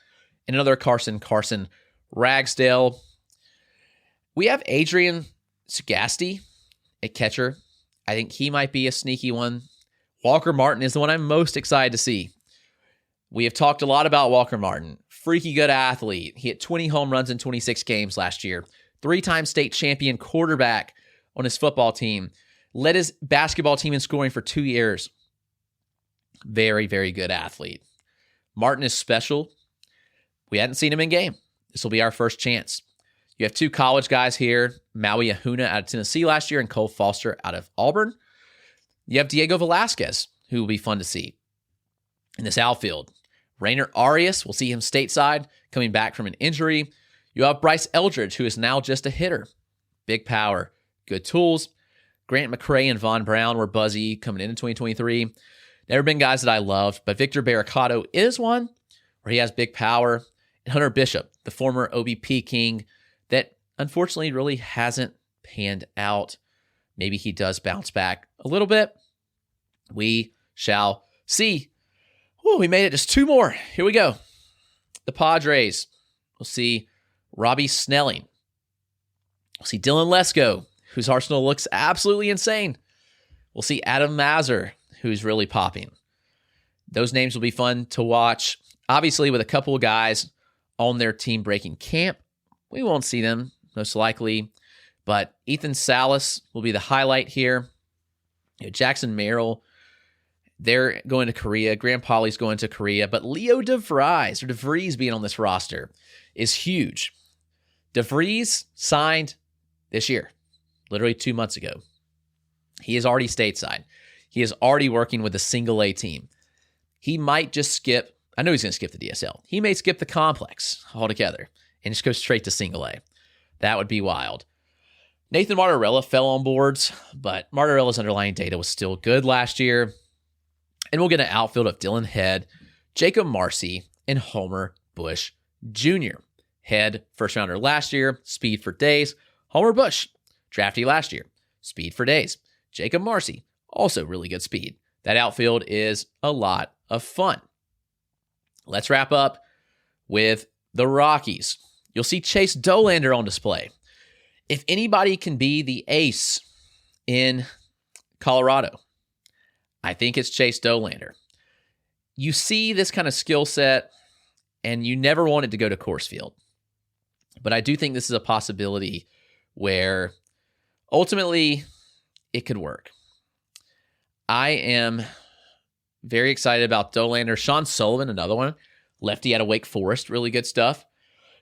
And another Carson Ragsdale. We have Adrian Sagasti at catcher. I think he might be a sneaky one. Walker Martin is the one I'm most excited to see. We have talked a lot about Walker Martin. Freaky good athlete. He hit 20 home runs in 26 games last year. 3-time state champion quarterback on his football team. Led his basketball team in scoring for 2 years. Very, very good athlete. Martin is special. We hadn't seen him in game. This will be our first chance. You have 2 college guys here, Maui Ahuna out of Tennessee last year and Cole Foster out of Auburn. You have Diego Velasquez, who will be fun to see in this outfield. Rainer Arias, we'll see him stateside, coming back from an injury. You have Bryce Eldridge, who is now just a hitter. Big power, good tools. Grant McCrae and Von Brown were buzzy coming into 2023. Never been guys that I loved, but Victor Barricato is one where he has big power. And Hunter Bishop, the former OBP king, that unfortunately really hasn't panned out. Maybe he does bounce back a little bit. We shall see. Ooh, we made it just 2 more. Here we go. The Padres. We'll see Robbie Snelling. We'll see Dylan Lesko, whose arsenal looks absolutely insane. We'll see Adam Mazur, who's really popping. Those names will be fun to watch. Obviously, with a couple of guys on their team breaking camp, we won't see them, most likely. But Ethan Salas will be the highlight here. You know, Jackson Merrill, they're going to Korea. Graham Polly's going to Korea. But Leo DeVries being on this roster is huge. DeVries signed this year, literally 2 months ago. He is already stateside. He is already working with a single-A team. He might just skip, I know he's going to skip the DSL. He may skip the complex altogether and just go straight to single-A. That would be wild. Nathan Martorella fell on boards, but Martorella's underlying data was still good last year. And we'll get an outfield of Dylan Head, Jacob Marcy, and Homer Bush Jr. Head, first rounder last year, speed for days. Homer Bush, draftee last year, speed for days. Jacob Marcy, also really good speed. That outfield is a lot of fun. Let's wrap up with the Rockies. You'll see Chase Dolander on display. If anybody can be the ace in Colorado, I think it's Chase Dolander. You see this kind of skill set, and you never wanted to go to Coors Field. But I do think this is a possibility where ultimately it could work. I am very excited about Dolander. Sean Sullivan, another one. Lefty out of Wake Forest, really good stuff.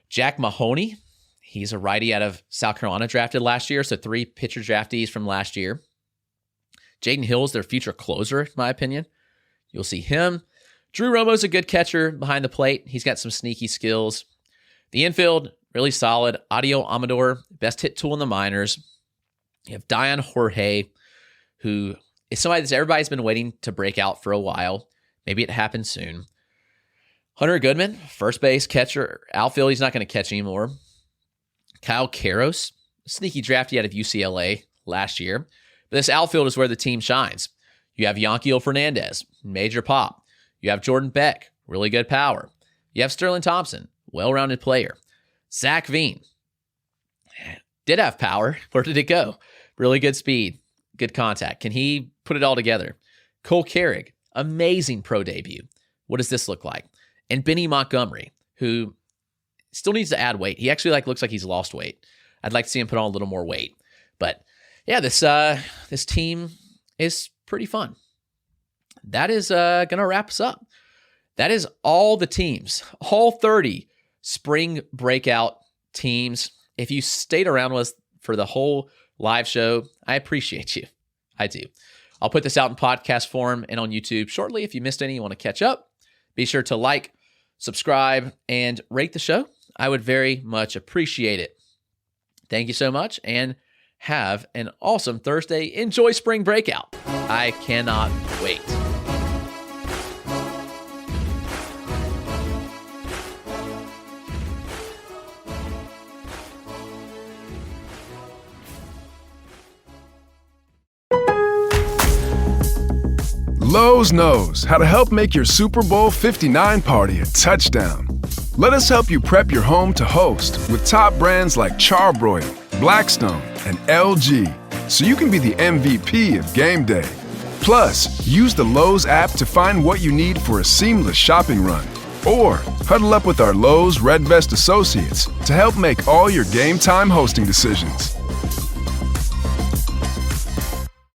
Jack Mahoney, he's a righty out of South Carolina, drafted last year, so 3 pitcher draftees from last year. Jaden Hill's their future closer, in my opinion. You'll see him. Drew Romo's a good catcher behind the plate. He's got some sneaky skills. The infield, really solid. Audio Amador, best hit tool in the minors. You have Dion Jorge, who is somebody that everybody's been waiting to break out for a while. Maybe it happens soon. Hunter Goodman, first base, catcher, outfield, he's not going to catch anymore. Kyle Karros, sneaky draftee out of UCLA last year. But this outfield is where the team shines. You have Yanquiel Fernandez, major pop. You have Jordan Beck, really good power. You have Sterling Thompson, well-rounded player. Zach Veen did have power. Where did it go? Really good speed, good contact. Can he put it all together? Cole Carrick, amazing pro debut. What does this look like? And Benny Montgomery, who still needs to add weight. He actually looks like he's lost weight. I'd like to see him put on a little more weight. But yeah, this team is pretty fun. That is going to wrap us up. That is all the teams, all 30 spring breakout teams. If you stayed around with us for the whole live show, I appreciate you. I do. I'll put this out in podcast form and on YouTube shortly. If you missed any, you want to catch up, be sure to like, subscribe, and rate the show. I would very much appreciate it. Thank you so much, and have an awesome Thursday. Enjoy spring breakout. I cannot wait. Lowe's knows how to help make your Super Bowl 59 party a touchdown. Let us help you prep your home to host with top brands like Charbroil, Blackstone, and LG, so you can be the MVP of game day. Plus, use the Lowe's app to find what you need for a seamless shopping run. Or huddle up with our Lowe's Red Vest associates to help make all your game time hosting decisions.